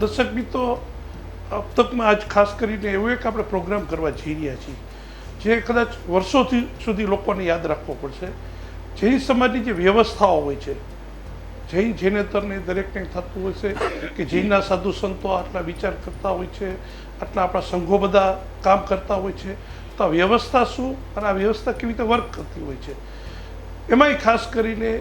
દર્શક મિત્રો, अब तकમાં આજ ખાસ કરીને એવું એક આપણે પ્રોગ્રામ કરવા જઈ રહ્યા છીએ જે કદાચ વર્ષોથી સુધી લોકોને યાદ રાખવો પડશે. જૈન સમાજની જે વ્યવસ્થાઓ હોય છે, જૈન જૈનેતરને દરેકને થતું હોય છે કે જૈનના સાધુ સંતો આટલા વિચાર કરતા હોય છે, આટલા આપણા સંઘો બધા કામ કરતા હોય છે, તો આ વ્યવસ્થા શું અને આ વ્યવસ્થા કેવી રીતે વર્ક કરતી હોય છે. એમાંય ખાસ કરીને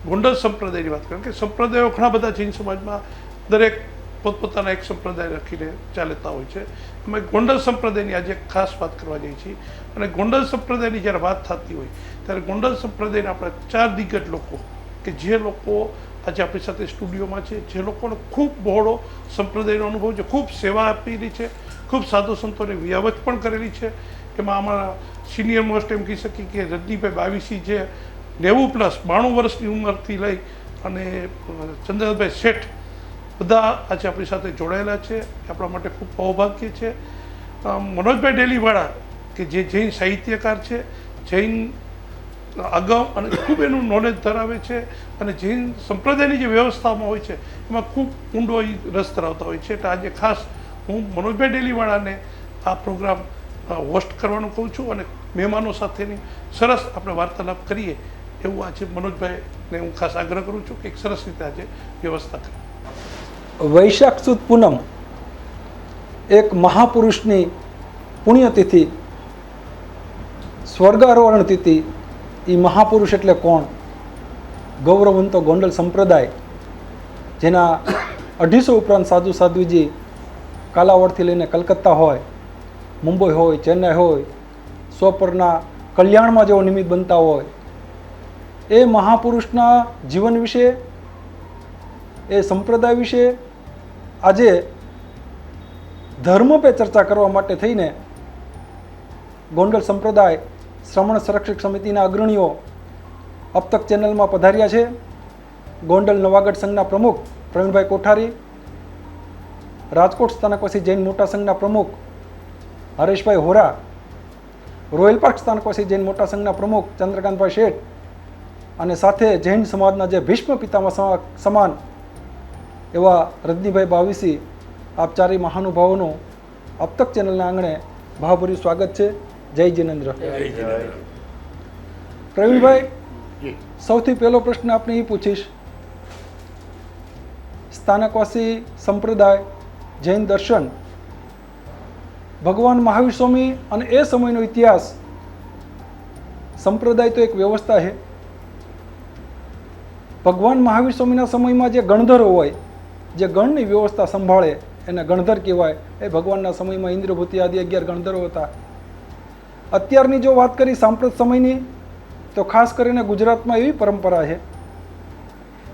ગોંડલ સંપ્રદાયની વાત કરીએ કે સંપ્રદાયો ઘણા બધા જૈન સમાજમાં દરેક પોતપોતાના એક સંપ્રદાય રાખીને ચાલતા હોય છે. એમાં ગોંડલ સંપ્રદાયની આજે ખાસ વાત કરવા જઈએ છીએ. અને ગોંડલ સંપ્રદાયની જ્યારે વાત થતી હોય ત્યારે ગોંડલ સંપ્રદાયના આપણે 4 દિગ્ગજ લોકો કે જે લોકો આજે આપણી સાથે સ્ટુડિયોમાં છે, જે લોકોનો ખૂબ બહોળો સંપ્રદાયનો અનુભવ છે, ખૂબ સેવા આપેલી છે, ખૂબ સાધુ સંતોને વ્યાવત પણ કરેલી છે. એમાં અમારા સિનિયર મોસ્ટ એમ કહી શકીએ કે રજનીભાઈ બાવીસી જે 90+92 વર્ષની ઉંમરથી લઈ અને ચંદ્રભાઈ શેઠ બધા આજે આપણી સાથે જોડાયેલા છે. આપણા માટે ખૂબ સૌભાગ્ય છે. મનોજભાઈ ડેલીવાળા કે જે જૈન સાહિત્યકાર છે, જૈન અગાઉ અને ખૂબ એનું નોલેજ ધરાવે છે અને જૈન સંપ્રદાયની જે વ્યવસ્થામાં હોય છે એમાં ખૂબ ઊંડો રસ ધરાવતા હોય છે. એટલે આજે ખાસ હું મનોજભાઈ ડેલીવાળાને આ પ્રોગ્રામ હોસ્ટ કરવાનું કહું છું અને મહેમાનો સાથેની સરસ આપણે વાર્તાલાપ કરીએ એવું આજે મનોજભાઈને હું ખાસ આગ્રહ કરું છું કે એક સરસ રીતે આજે વ્યવસ્થા કરીએ. વૈશાખ સુદ પૂનમ એક મહાપુરુષની પુણ્યતિથિ, સ્વર્ગારોહણ તિથિ. એ મહાપુરુષ એટલે કોણ? ગૌરવંતો ગોંડલ સંપ્રદાય, જેના 250 ઉપરાંત સાધુ સાધ્વીજી કાલાવડથી લઈને કલકત્તા હોય, મુંબઈ હોય, ચેન્નાઈ હોય, સ્વપરના કલ્યાણમાં જેવો નિમિત્ત બનતા હોય, એ મહાપુરુષના જીવન વિશે, એ સંપ્રદાય વિશે આજે ધર્મ પે ચર્ચા કરવા માટે થઈને ગોંડલ સંપ્રદાય શ્રમણ સંરક્ષક સમિતિના અગ્રણીઓ અબ તક ચેનલમાં પધાર્યા છે. ગોંડલ નવાગઢ સંઘના પ્રમુખ પ્રવીણભાઈ કોઠારી, રાજકોટ સ્થાનકવાસી જૈન મોટા સંઘના પ્રમુખ હરેશભાઈ હોરા, રોયલ પાર્ક સ્થાનકવાસી જૈન મોટા સંઘના પ્રમુખ ચંદ્રકાંતભાઈ શેઠ અને સાથે જૈન સમાજના જે ભીષ્મ પિતામાં સમાન એવા રજનીભાઈ બાવીસી, આપ ચારેય મહાનુભાવોનું અબ તક ચેનલના આંગણે ભાવભર્યું સ્વાગત છે. જય જિનેન્દ્ર. પ્રવીણભાઈ, સૌથી પહેલો પ્રશ્ન આપણે એ પૂછીશ, સ્થાનકવાસી સંપ્રદાય, જૈન દર્શન, ભગવાન મહાવીર સ્વામી અને એ સમયનો ઇતિહાસ. સંપ્રદાય તો એક વ્યવસ્થા છે. ભગવાન મહાવીર સ્વામીના સમયમાં જે ગણધરો હોય, જે ગણની વ્યવસ્થા સંભાળે એને ગણધર કહેવાય. એ ભગવાનના સમયમાં ઇન્દ્રભૂતિ આદિ 11 ગણધરો હતા. અત્યારની જો વાત કરી સાંપ્રત સમયની, તો ખાસ કરીને ગુજરાતમાં એવી પરંપરા છે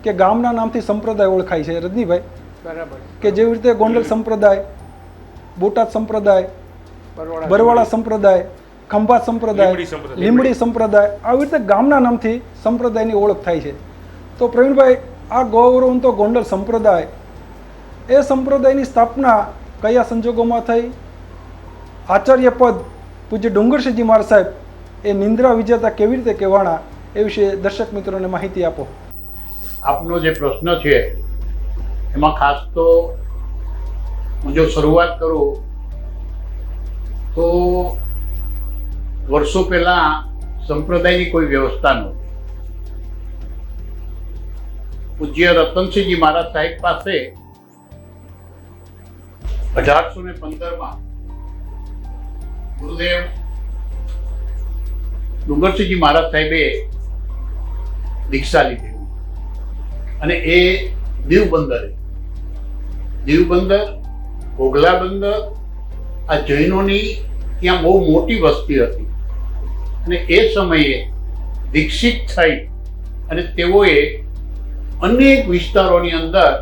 કે ગામના નામથી સંપ્રદાય ઓળખાય છે. રજનીભાઈ, બરાબર, કે જેવી રીતે ગોંડલ સંપ્રદાય, બોટાદ સંપ્રદાય, બરવાળા સંપ્રદાય, ખંભાત સંપ્રદાય, લીંબડી સંપ્રદાય, આવી રીતે ગામના નામથી સંપ્રદાયની ઓળખ થાય છે. તો પ્રવીણભાઈ, આ ગૌરવંતો ગોંડલ સંપ્રદાય, એ સંપ્રદાયની સ્થાપના કયા સંજોગોમાં થઈ? આચાર્ય પદ પૂજ્ય ડુંગરસિંહજી મહારાજ સાહેબ એ નિંદ્રા વિજેતા કેવી રીતે કહેવાના, એ વિશે દર્શક મિત્રોને માહિતી આપો. આપનો જે પ્રશ્ન છે એમાં ખાસ તો હું જો શરૂઆત કરું તો વર્ષો પહેલા સંપ્રદાયની કોઈ વ્યવસ્થા નહોતી. પૂજ્ય રતનસિંહજી મહારાજ સાહેબ પાસે 1815માં ગુરુદેવ ડુંગરસિંહજી મહારાજ સાહેબે દીક્ષા લીધી અને એ દીવ બંદર, ઘોઘલા બંદર, આ જૈનોની ત્યાં બહુ મોટી વસ્તી હતી અને એ સમયે દીક્ષિત થઈ અને તેઓએ અનેક વિસ્તારોની અંદર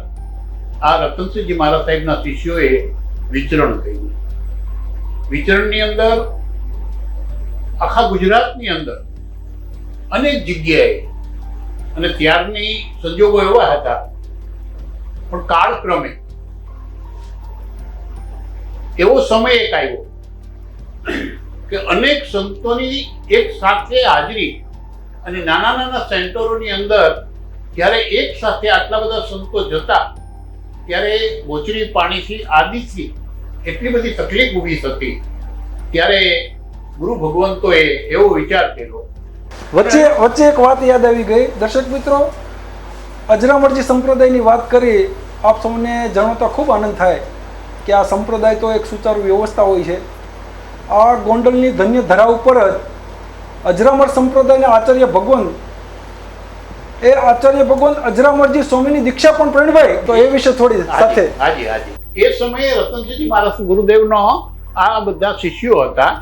આ રતનસિંહજી મહારાજ સાહેબના શિષ્યોએ વિચરણ કર્યું. વિચરણની અંદર આખા ગુજરાતની અંદર અનેક જગ્યાએ, અને ત્યારની સંજોગો એવા હતા પણ કાળક્રમે એવો સમય એક આવ્યો કે અનેક સંતોની એક સાથે હાજરી અને નાના નાના સેન્ટરોની અંદર જ્યારે એક સાથે આટલા બધા સંતો જતા ત્યારે બોચરી પાણીથી આદિથી એટલી બધી તકલીફ ઊભી થતી, ત્યારે ગુરુ ભગવંતોએ એવો વિચાર કર્યો. વચ્ચે એક વાત યાદ આવી ગઈ. દર્શક મિત્રો, અજરામરજી સંપ્રદાયની વાત કરી, આપ સૌને જાણતા ખૂબ આનંદ થાય કે આ સંપ્રદાય તો એક સુચારુ વ્યવસ્થા હોય છે. આ ગોંડલની ધન્ય ધરા ઉપર જ અજરામર સંપ્રદાયના આચાર્ય ભગવાન, એ આચાર્ય ભગવાન અજરામરજી સ્વામીની દીક્ષા પણ પ્રવીણભાઈ, તો એ વિશે થોડી સાથે. હાજી હાજી. એ સમયે રતનસિંહજી મહારાજ ગુરુદેવનો આ બધા શિષ્યો હતા,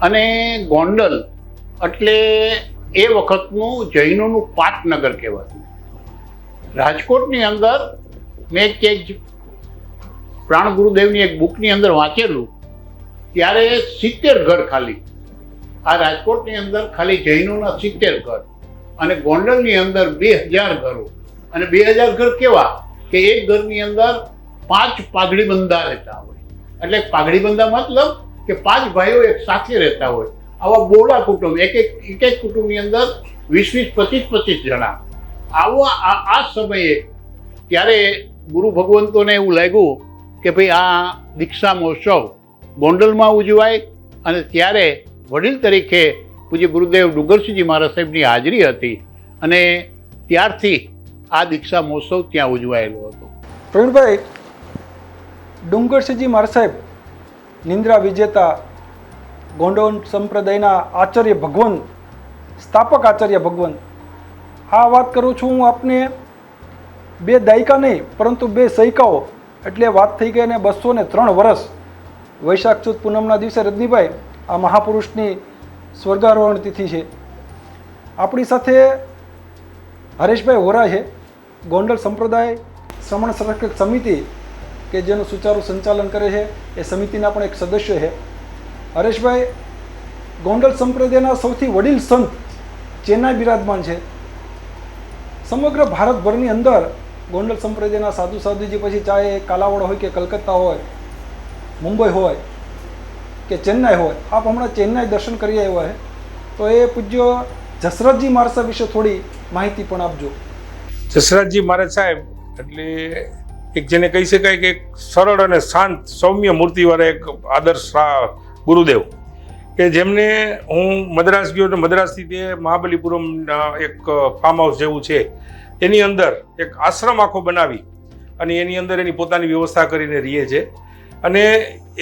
અને ગોંડલ એટલે એ વખતનું જૈનોનું પાટનગર કહેવાતું. રાજકોટની અંદર મેં ક્યાંક પ્રાણ ગુરુદેવની એક બુકની અંદર વાંચેલું, ત્યારે 70 ઘર ખાલી, આ રાજકોટની અંદર ખાલી જૈનોના 70 ઘર, અને ગોંડલની અંદર 2000 ઘરો. અને 2000 ઘર કેવા કે એક ઘરની અંદર 5 પાઘડીબંધા રહેતા હોય. એટલે પાઘડીબંધા મતલબ કે 5 ભાઈઓ એક સાથે રહેતા હોય. આવા બોળા કુટુંબ, એક કુટુંબની અંદર 20 25 જણા. આ સમયે ત્યારે ગુરુ ભગવંતોને એવું લાગ્યું કે ભાઈ આ દીક્ષા મહોત્સવ ગોંડલમાં ઉજવાય, અને ત્યારે વડીલ તરીકે પૂજ્ય ગુરુદેવ ડુંગરસિંહજી મહારાજ સાહેબની હાજરી હતી, અને ત્યારથી આ દીક્ષા મહોત્સવ ત્યાં ઉજવાયેલો હતો. પ્રવીણભાઈ, ડુંગરસિંહજી મહારાજ સાહેબ નિંદ્રા વિજેતા, ગોંડલ સંપ્રદાયના આચાર્ય ભગવાન, સ્થાપક આચાર્ય ભગવાન, આ વાત કરું છું હું આપને 2 દાયકા નહીં પરંતુ 2 સૈકાઓ, એટલે વાત થઈ ગઈ ને 203 વર્ષ. વૈશાખ સુદ પૂનમના દિવસે રજનીભાઈ આ મહાપુરુષની સ્વર્ગારોહણ તિથિ છે. આપણી સાથે હરેશભાઈ હોરા છે, ગોંડલ સંપ્રદાય શ્રમણ સંરક્ષક સમિતિ કે જેનું સુચારું સંચાલન કરે છે, એ સમિતિના પણ એક સદસ્ય છે. હરેશભાઈ, ગોંડલ સંપ્રદાયના સૌથી વડીલ સંત ચેન્નાઈ બિરાજમાન છે. સમગ્ર ભારતભરની અંદર ગોંડલ સંપ્રદાયના સાધુ સાધુજી પછી ચાહે કાલાવડ હોય કે કલકત્તા હોય, મુંબઈ હોય કે ચેન્નાઈ હોય, આપ હમણાં ચેન્નાઈ દર્શન કરી આવ્યા છે, તો એ પૂજ્ય જસરથજી મહારાજ સાહેબ વિશે થોડી માહિતી પણ આપજો. જસરથજી મહારાજ સાહેબ એટલે એક જેને કહી શકાય કે એક સરળ અને શાંત સૌમ્ય મૂર્તિવાળા એક આદર્શ ગુરુદેવ, કે જેમને હું મદ્રાસ ગયો તો મદ્રાસથી તે મહાબલીપુરમ એક ફાર્મ હાઉસ જેવું છે, એની અંદર એક આશ્રમ આખો બનાવી અને એની અંદર એની પોતાની વ્યવસ્થા કરીને રહીએ છે. અને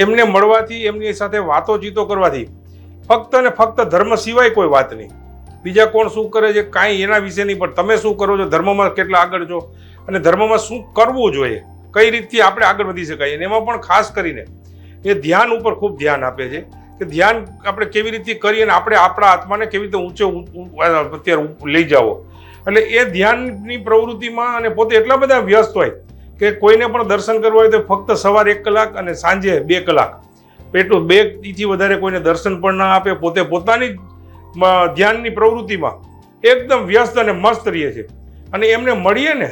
એમને મળવાથી, એમની સાથે વાતોચીતો કરવાથી ફક્ત ને ફક્ત ધર્મ સિવાય કોઈ વાત નહીં, બીજા કોણ શું કરે છે કાંઈ એના વિશે નહીં, પણ તમે શું કરો છો, ધર્મમાં કેટલા આગળ છો, અને ધર્મમાં શું કરવું જોઈએ, કઈ રીતથી આપણે આગળ વધી શકાય. અને એમાં પણ ખાસ કરીને એ ધ્યાન ઉપર ખૂબ ધ્યાન આપે છે, કે ધ્યાન આપણે કેવી રીતે કરીએ અને આપણે આપણા આત્માને કેવી રીતે ઊંચે અત્યારે લઈ જાઓ. એટલે એ ધ્યાનની પ્રવૃત્તિમાં અને પોતે એટલા બધા વ્યસ્ત હોય કે કોઈને પણ દર્શન કરવા હોય તો ફક્ત સવારે 1 કલાક અને સાંજે 2 કલાક, એટલું 2 થી વધારે કોઈને દર્શન પણ ના આપે. પોતે પોતાની ધ્યાનની પ્રવૃત્તિમાં એકદમ વ્યસ્ત અને મસ્ત રહીએ છે. અને એમને મળીએ ને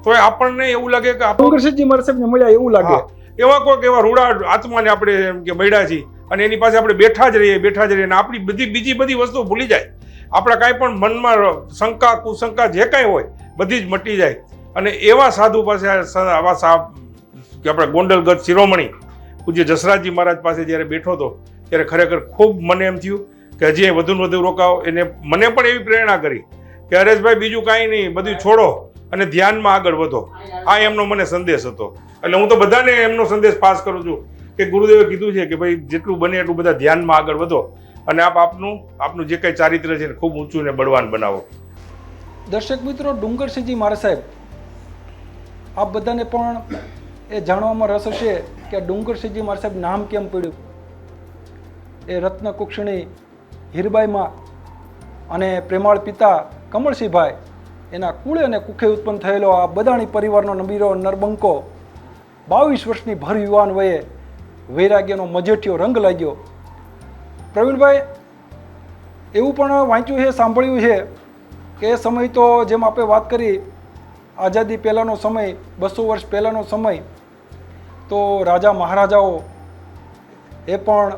તો આપણને એવું લાગે કે ડુંગરસિંહજી મહારાજ સાહેબને મળ્યા એવું લાગે. એવા કોઈક એવા રૂડા આત્માને આપણે એમ કે મળ્યા છીએ, અને એની પાસે આપણે બેઠા જ રહીએ અને આપણી બીજી બધી વસ્તુઓ ભૂલી જાય. આપણા કાંઈ પણ મનમાં શંકા કુશંકા જે કાંઈ હોય બધી જ મટી જાય. અને એવા સાધુ પાસે આવા કે આપણે ગોંડલ ગત શિરોમણી પૂજ્ય જસરાજજી મહારાજ પાસે જ્યારે બેઠો હતો, ત્યારે ખરેખર ખૂબ મને એમ થયું કે હજી વધુ ને વધુ રોકાવો. એને મને પણ એવી પ્રેરણા કરી કે હરેશભાઈ, બીજું કાંઈ નહીં, બધું છોડો અને ધ્યાનમાં આગળ વધો. આ એમનો મને સંદેશ હતો. એટલે હું તો બધાને એમનો સંદેશ પાસ કરું છું કે ગુરુદેવે કીધું છે કે ભાઈ જેટલું બને એટલું બધા ધ્યાનમાં આગળ વધો, અને આપનું જે કંઈ ચારિત્ર છે ખૂબ ઊંચું ને બળવાન બનાવો. દર્શક મિત્રો, ડુંગરસિંહજી મહારાજ સાહેબ, આપ બધાને પણ એ જાણવામાં રસ હશે કે ડુંગરસિંહજી મહારાજ સાહેબ નામ કેમ પડ્યું. એ રત્ન કુક્ષણી હીરબાઈમાં અને પ્રેમાળ પિતા કમળસિંહભાઈ, એના કુળે અને કુખે ઉત્પન્ન થયેલો આ બદાણી પરિવારનો નબીરો નરબંકો 22 વર્ષની ભર યુવાન વયે વૈરાગ્યનો મજેઠિયો રંગ લાગ્યો. પ્રવીણભાઈ, એવું પણ વાંચ્યું છે, સાંભળ્યું છે કે એ સમય તો જેમ આપણે વાત કરી, આઝાદી પહેલાંનો સમય, 200 વર્ષ પહેલાંનો સમય, તો રાજા મહારાજાઓ એ પણ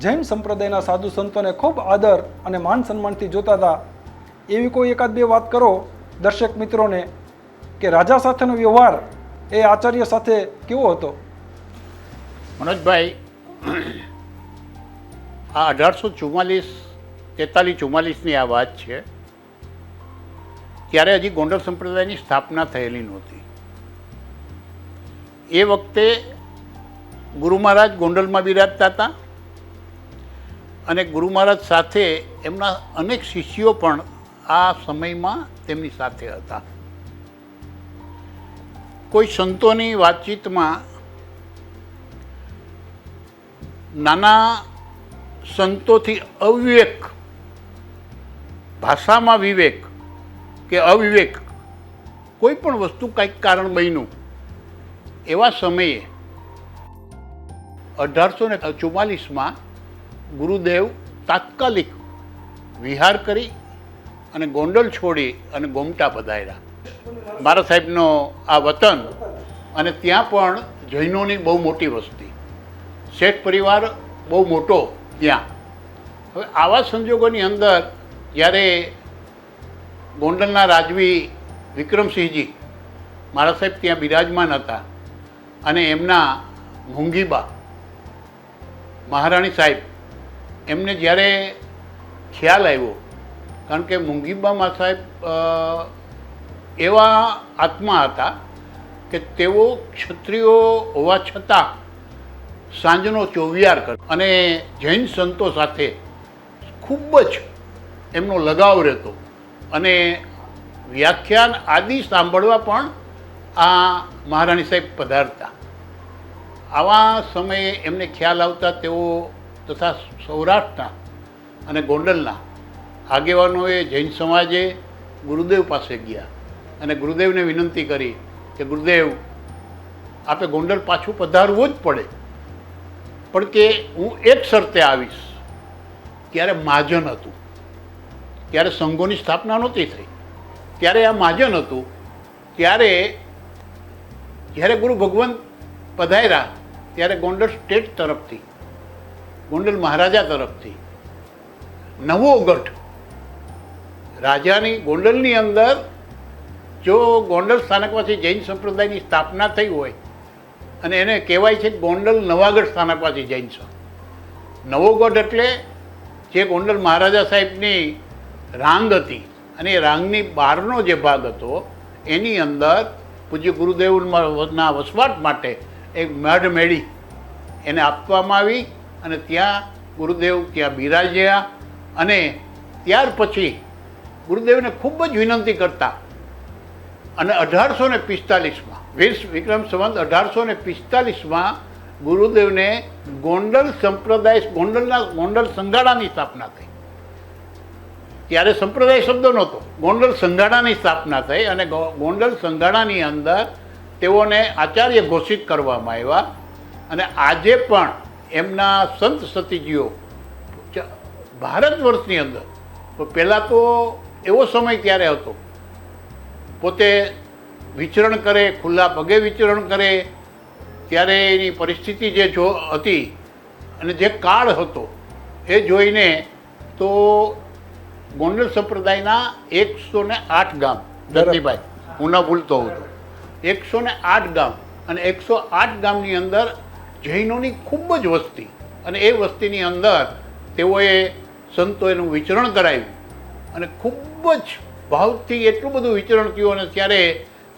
જૈન સંપ્રદાયના સાધુ સંતોને ખૂબ આદર અને માન સન્માનથી જોતા હતા. એવી કોઈ 1-2 વાત કરો દર્શક મિત્રોને કે રાજા સાથેનો વ્યવહાર એ આચાર્ય સાથે કેવો હતો? મનોજભાઈ, આ 1844-44ની આ વાત છે. ત્યારે હજી ગોંડલ સંપ્રદાયની સ્થાપના થયેલી નહોતી. એ વખતે ગુરુ મહારાજ ગોંડલમાં બિરાજતા હતા અને ગુરુ મહારાજ સાથે એમના અનેક શિષ્યો પણ આ સમયમાં તેમની સાથે હતા. કોઈ સંતોની વાતચીતમાં નાના સંતોથી અવિવેક, ભાષામાં વિવેક કે અવિવેક, કોઈ પણ વસ્તુ કંઈક કારણ બન્યું, એવા સમયે 1844માં ગુરુદેવ તાત્કાલિક વિહાર કરી અને ગોંડલ છોડી અને ગોમટા પધાર્યા. મારા સાહેબનો આ વતન, અને ત્યાં પણ જૈનોની બહુ મોટી વસ્તી, શેઠ પરિવાર બહુ મોટો ત્યાં. હવે આવા સંજોગોની અંદર જ્યારે ગોંડલના રાજવી વિક્રમસિંહજી મારા સાહેબ ત્યાં બિરાજમાન હતા અને એમના મૂંગીબા મહારાણી સાહેબ, એમને જ્યારે ખ્યાલ આવ્યો, કારણ કે મૂંગીબામાં સાહેબ એવા આત્મા હતા કે તેઓ ક્ષત્રિયો હોવા છતાં સાંજનો ચોવિયાર કરે અને જૈન સંતો સાથે ખૂબ જ એમનો લગાવ રહેતો અને વ્યાખ્યાન આદિ સાંભળવા પણ આ મહારાણી સાહેબ પધારતા. આવા સમયે એમને ખ્યાલ આવતા તેઓ તથા સૌરાષ્ટ્રના અને ગોંડલના આગેવાનોએ જૈન સમાજે ગુરુદેવ પાસે ગયા અને ગુરુદેવને વિનંતી કરી કે ગુરુદેવ, આપે ગોંડલ પાછું પધારવું જ પડે, પણ કે હું એક શરતે આવીશ. ત્યારે મહાજન હતું, ત્યારે સંઘોની સ્થાપના નહોતી થઈ, ત્યારે આ મહાજન હતું. ત્યારે જ્યારે ગુરુ ભગવંત પધાર્યા ત્યારે ગોંડલ સ્ટેટ તરફથી, ગોંડલ મહારાજા તરફથી નવો ગઢ રાજાની ગોંડલની અંદર, જો ગોંડલ સ્થાનકવાસી જૈન સંપ્રદાયની સ્થાપના થઈ હોય અને એને કહેવાય છે ગોંડલ નવાગઢ સ્થાનકવાસી જૈન સંઘ. નવો ગઢ એટલે જે ગોંડલ મહારાજા સાહેબની રાંગ હતી અને એ રાંગની બહારનો જે ભાગ હતો એની અંદર પૂજ્ય ગુરુદેવના વસવાટ માટે એક મઢ મેળી એને આપવામાં આવી અને ત્યાં ગુરુદેવ ત્યાં બિરાજ્યા. અને ત્યાર પછી ગુરુદેવને ખૂબ જ વિનંતી કરતા અને 1845માં વિક્રમ સંવત 1845માં ગુરુદેવને ગોંડલ સંપ્રદાય, ગોંડલ સંઘાડાની સ્થાપના થઈ. ત્યારે સંપ્રદાય શબ્દ નહોતો, ગોંડલ સંઘાડાની સ્થાપના થઈ અને ગોંડલ સંઘાડાની અંદર તેઓને આચાર્ય ઘોષિત કરવામાં આવ્યા. અને આજે પણ એમના સંત સતીજીઓ ભારત વર્ષની અંદર, પહેલાં તો એવો સમય ત્યારે હતો, પોતે વિચરણ કરે, ખુલ્લા પગે વિચરણ કરે, ત્યારે એની પરિસ્થિતિ જે હતી અને જે કાળ હતો એ જોઈને તો ગોંડલ સંપ્રદાયના 108 ગામ, દત્તીભાઈ હું ન ભૂલતો હોઉં તો 108 ગામ, અને 108 ગામની અંદર જૈનોની ખૂબ જ વસ્તી, અને એ વસ્તીની અંદર તેઓએ સંતોએનું વિચરણ કરાવ્યું અને ખૂબ જ ભાવથી એટલું બધું વિચરણ થયું. અને ત્યારે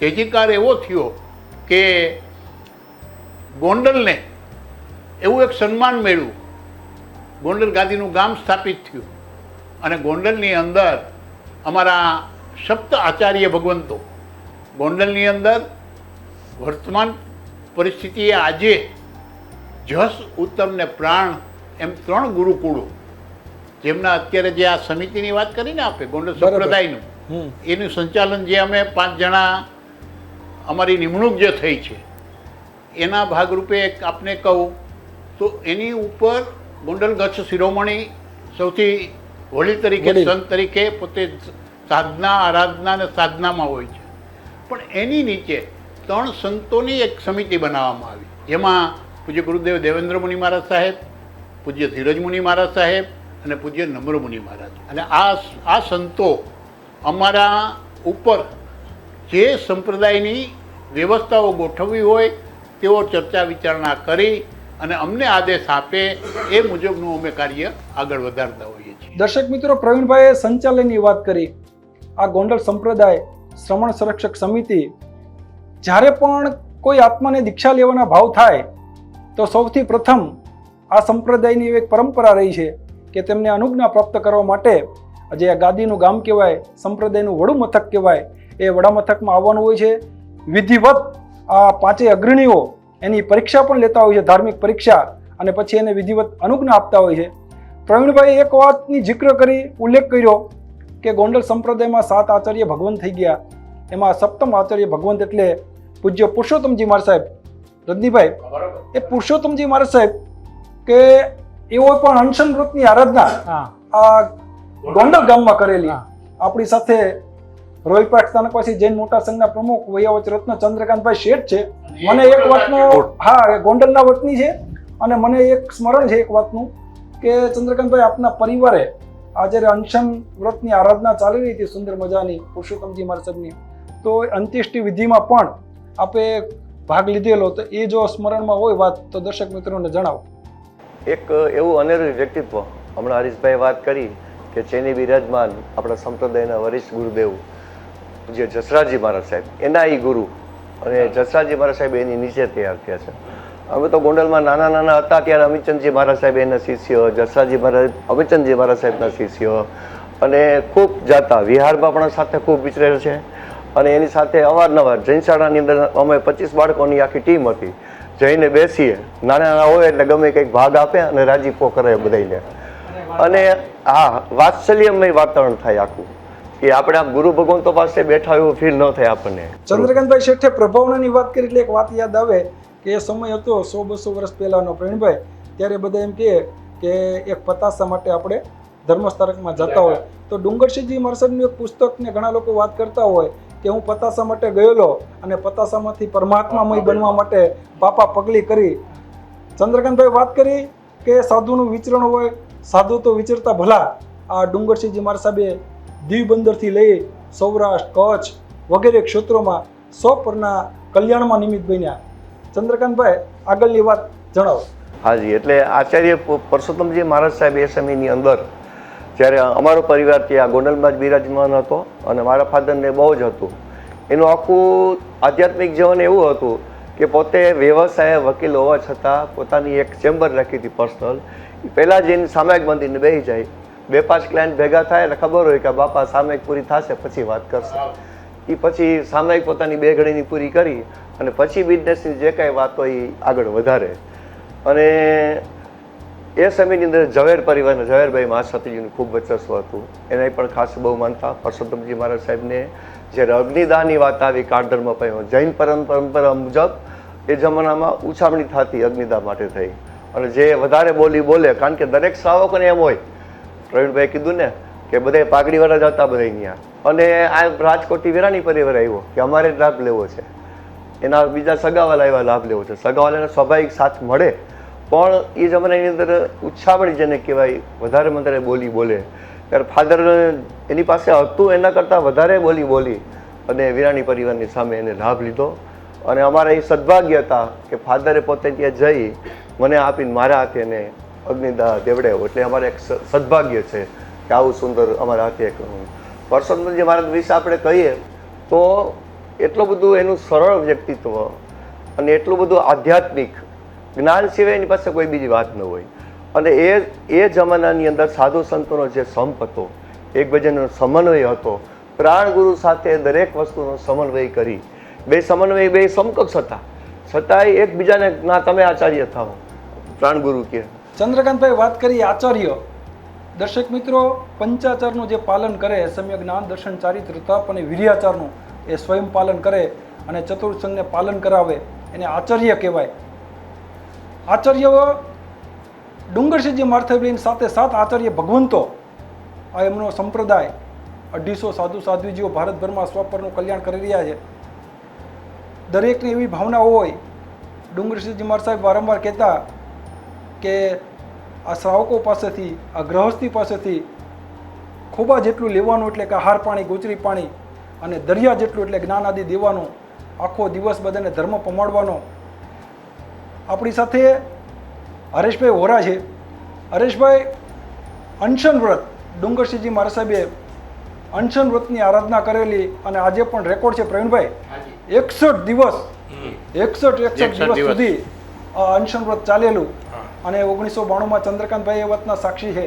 જયજીકાર એવો થયો કે ગોંડલને એવું એક સન્માન મળ્યું, ગોંડલ ગાદીનું ગામ સ્થાપિત થયું અને ગોંડલની અંદર અમારા સપ્ત આચાર્ય ભગવંતો, ગોંડલની અંદર વર્તમાન પરિસ્થિતિએ આજે જસ, ઉત્તમ ને પ્રાણ એમ 3 ગુરુકુળો, જેમના અત્યારે જે આ સમિતિની વાત કરીને આપે ગોંડલ સંપ્રદાયનું, એનું સંચાલન જે અમે 5 જણા અમારી નિમણૂક જે થઈ છે એના ભાગરૂપે આપને કહું તો એની ઉપર ગોંડલ ગચ્છ શિરોમણી સૌથી વડીલ તરીકે, સંત તરીકે પોતે સાધના, આરાધના અને સાધનામાં હોય છે. પણ એની નીચે 3 સંતોની એક સમિતિ બનાવવામાં આવી, જેમાં પૂજ્ય ગુરુદેવ દેવેન્દ્ર મુનિ મહારાજ સાહેબ, પૂજ્ય ધીરજ મુનિ મહારાજ સાહેબ અને પૂજ્ય નમ્ર મુનિ મહારાજ. અને આ સંતો અમારા ઉપર જે સંપ્રદાયની વ્યવસ્થાઓ ગોઠવવી હોય તેઓ ચર્ચા વિચારણા કરી અને અમને આદેશ આપે એ મુજબનું અમે કાર્ય આગળ વધારતા હોઈએ છીએ. દર્શક મિત્રો, પ્રવીણભાઈએ સંચાલનની વાત કરી. આ ગોંડલ સંપ્રદાય શ્રમણ સંરક્ષક સમિતિ જ્યારે પણ કોઈ આત્માને દીક્ષા લેવાના ભાવ થાય તો સૌથી પ્રથમ આ સંપ્રદાયની એક પરંપરા રહી છે કે તેમને અનુજ્ઞા પ્રાપ્ત કરવા માટે જે આ ગાદીનું ગામ કહેવાય, સંપ્રદાયનું વડું મથક કહેવાય, એ વડા મથકમાં આવવાનું હોય છે. વિધિવત આ પાંચેય અગ્રણીઓ એની પરીક્ષા પણ લેતા હોય છે, ધાર્મિક પરીક્ષા, અને પછી એને વિધિવત અનુજ્ઞા આપતા હોય છે. પ્રવીણભાઈ એક વાતની જિક્ર કરી, ઉલ્લેખ કર્યો કે ગોંડલ સંપ્રદાયમાં 7 આચાર્ય ભગવંત થઈ ગયા. એમાં સપ્તમ આચાર્ય ભગવંત એટલે પૂજ્ય પુરુષોત્તમજી મહારાજ સાહેબ. રજનીભાઈ, એ પુરુષોત્તમજી મહારાજ સાહેબ કે એવો પણ અનશન વ્રતની આરાધના આ ગોંડલ ગામમાં કરેલી. આપણી સાથે રોહિલપાટ સ્થાનકવાસી જૈન મોટા સંઘના પ્રમુખ વૈયાવચ રત્ન ચંદ્રકાંતભાઈ શેઠ છે. મને એક વાતનો, હા, ગોંડલના વતની છે, અને મને એક સ્મરણ છે એક વાતનું કે ચંદ્રકાંતભાઈ, આપના પરિવારે આ જ્યારે અનશન વ્રતની આરાધના ચાલી રહી હતી સુંદર મજાની પુરુષોત્તમજી મહારાજ સાહેબની, તો અંત્યેષ્ટિ વિધિમાં પણ આપે ભાગ લીધેલો, તો એ જો સ્મરણમાં હોય વાત તો દર્શક મિત્રોને જણાવો. એક એવું અનેરું વ્યક્તિત્વ, હમણાં હરીશભાઈ વાત કરી કે ચેની બિરાજમાન આપણા સંપ્રદાયના વરિષ્ઠ ગુરુદેવ જે જસરાજી મહારાજ સાહેબ, એના એ ગુરુ, અને જસરાજી મહારાજ સાહેબ એની નીચે તૈયાર થયા છે. અમે તો ગોંડલમાં નાના નાના હતા ત્યારે અમિતચંદજી મહારાજ સાહેબ એના શિષ્ય, જસરાજી મહારાજ અમિતચંદજી મહારાજ સાહેબના શિષ્ય, અને ખૂબ જાતા વિહારમાં પણ સાથે ખૂબ વિચરેલ છે. અને એની સાથે અવારનવાર જૈન શાળાની અંદર અમે 25 બાળકોની આખી ટીમ હતી. જઈને બેસીએ, નાના નાના હોય એટલે ગમે કંઈક ભાગ આપે અને રાજીપો કરે બધાને. અને હા, વાત્સલ્યમય વાતાવરણ થાય આખું, કે આપણે આમ ગુરુ ભગવંતો પાસે બેઠા એવું ફીલ ન થાય આપણને. ચંદ્રકાંતભાઈ શેઠે પ્રભાવનાની વાત કરી એટલે એક વાત યાદ આવે કે એ સમય હતો 100-200 વર્ષ પહેલાનો પ્રવીણભાઈ. ત્યારે બધા એમ કહે કે એક પતાસા માટે આપણે ધર્મસ્થાનકમાં જતા હોય તો ડુંગરસિંહજી મહારાજનું એક પુસ્તકને ઘણા લોકો વાત કરતા હોય કે હું પતાસા માટે ગયેલો અને પતાસામાંથી પરમાત્મામય બનવા માટે પાપા પગલી કરી. ચંદ્રકાંતભાઈ વાત કરી કે સાધુનું વિચરણ હોય, સાધુ તો વિચરતા ભલા. આ ડુંગરસિંહજી મહારાજ સાહેબે દીવ બંદરથી લઈ સૌરાષ્ટ્ર, કચ્છ વગેરે ક્ષેત્રોમાં 100 પરના કલ્યાણમાં નિમિત્ત બન્યા. ચંદ્રકાંતભાઈ, આગળની વાત જણાવો. હાજી, એટલે આચાર્ય પુરુષોત્તમજી મહારાજ સાહેબ એ સમયની અંદર જ્યારે અમારો પરિવાર ત્યાં ગોંડલમાં જ બિરાજમાન હતો અને મારા ફાધરને બહુ જ હતું. એનું આખું આધ્યાત્મિક જીવન એવું હતું કે પોતે વ્યવસાય વકીલ હોવા છતાં પોતાની એક ચેમ્બર રાખી હતી પર્સનલ. પહેલાં જ એની સામાયિક મંદિરને બેસી જાય, 2-5 ક્લાયન્ટ ભેગા થાય એટલે ખબર હોય કે બાપા સામાયિક પૂરી થશે પછી વાત કરશે. એ પછી સામાયિક પોતાની 2 ઘડીની પૂરી કરી અને પછી બિઝનેસની જે કાંઈ વાત હોય એ આગળ વધારે. અને એ સમયની અંદર ઝવેર પરિવારના ઝવેરભાઈ મહાસતીજીનું ખૂબ વર્ચસ્વ હતું. એને પણ ખાસ બહુ માનતા પુરુષોત્તમજી મહારાજ સાહેબને. જ્યારે અગ્નિદાહની વાત આવી કાળધર્મ પૈમાં, જૈન પરંપરા મુજબ એ જમાનામાં ઉછામણી થતી અગ્નિદાહ માટે થઈ. અને જે વધારે બોલે, કારણ કે દરેક શ્રાવકોને એમ હોય, પ્રવીણભાઈ કીધું ને કે બધા પાઘડીવાળા જ હતા બધા અહીંયા. અને આ રાજકોટથી વિરાણી પરિવાર આવ્યો કે અમારે જ લાભ લેવો છે, એના બીજા સગાવાલા એવા લાભ લેવો છે. સગાવાલાને સ્વાભાવિક સાથ મળે, પણ એ જમાનાની અંદર ઉછામણી જેને કહેવાય, વધારે વધારે બોલે. ત્યારે ફાધર એની પાસે હતું એના કરતાં વધારે બોલી અને વિરાણી પરિવારની સામે એને લાભ લીધો. અને અમારા એ સદભાગ્ય હતા કે ફાધરે પોતે ત્યાં જઈ મને આપીને મારા હાથે એને અગ્નિદાહ દેવડાવ્યો. એટલે અમારે એક સદભાગ્ય છે કે આવું સુંદર અમારા હાથે એક પુરુષોત્તમજી મહારાજ વિશે આપણે કહીએ તો એટલું બધું એનું સરળ વ્યક્તિત્વ અને એટલું બધું આધ્યાત્મિક જ્ઞાન સિવાય એની પાસે કોઈ બીજી વાત ન હોય. અને એ જમાનાની અંદર સાધુ સંતોનો જે સંપ હતો, એકબીજાનો સમન્વય હતો, પ્રાણગુરુ સાથે દરેક વસ્તુનો સમન્વય કરી, બે સમકક્ષ હતા, છતાંય એકબીજાને ના તમે આચાર્ય થાઓ, પ્રાણગુરુ કે. ચંદ્રકાંતભાઈ વાત કરી આચાર્ય. દર્શક મિત્રો, પંચાચારનું જે પાલન કરે, સમ્યક જ્ઞાન દર્શન ચારિત્ર તપ અને વીર્યાચારનું એ સ્વયં પાલન કરે અને ચતુર્થ સંઘને પાલન કરાવે એને આચાર્ય કહેવાય. આચાર્ય ડુંગરસિંહજી મહારાજ સાથે 7 આચાર્ય ભગવંતો, આ એમનો સંપ્રદાય 250 સાધુ સાધ્વીજીઓ ભારતભરમાં સ્વપરનું કલ્યાણ કરી રહ્યા છે. દરેકને એવી ભાવના હોય. ડુંગરસિંહજી મહારાજ સાહેબ વારંવાર કહેતા કે આ શ્રાવકો પાસેથી, આ ગ્રહસ્થી પાસેથી ખોબા જેટલું લેવાનું એટલે કે આહાર પાણી, ગોચરી પાણી, અને દરિયા જેટલું એટલે જ્ઞાન આદિ દેવાનું. આખો દિવસ બધાને ધર્મ પમાડવાનો. આપણી સાથે હરેશભાઈ વોરા છે. હરેશભાઈ, અનશન વ્રત ડુંગરસિંહજી મહારાજ સાહેબે અનશન વ્રતની આરાધના કરેલી અને આજે પણ રેકોર્ડ છે પ્રવીણભાઈ, 61 દિવસ 61 દિવસ સુધી આ અનશન વ્રત ચાલેલું. અને 1992માં ચંદ્રકાંતભાઈ એ વાતના સાક્ષી છે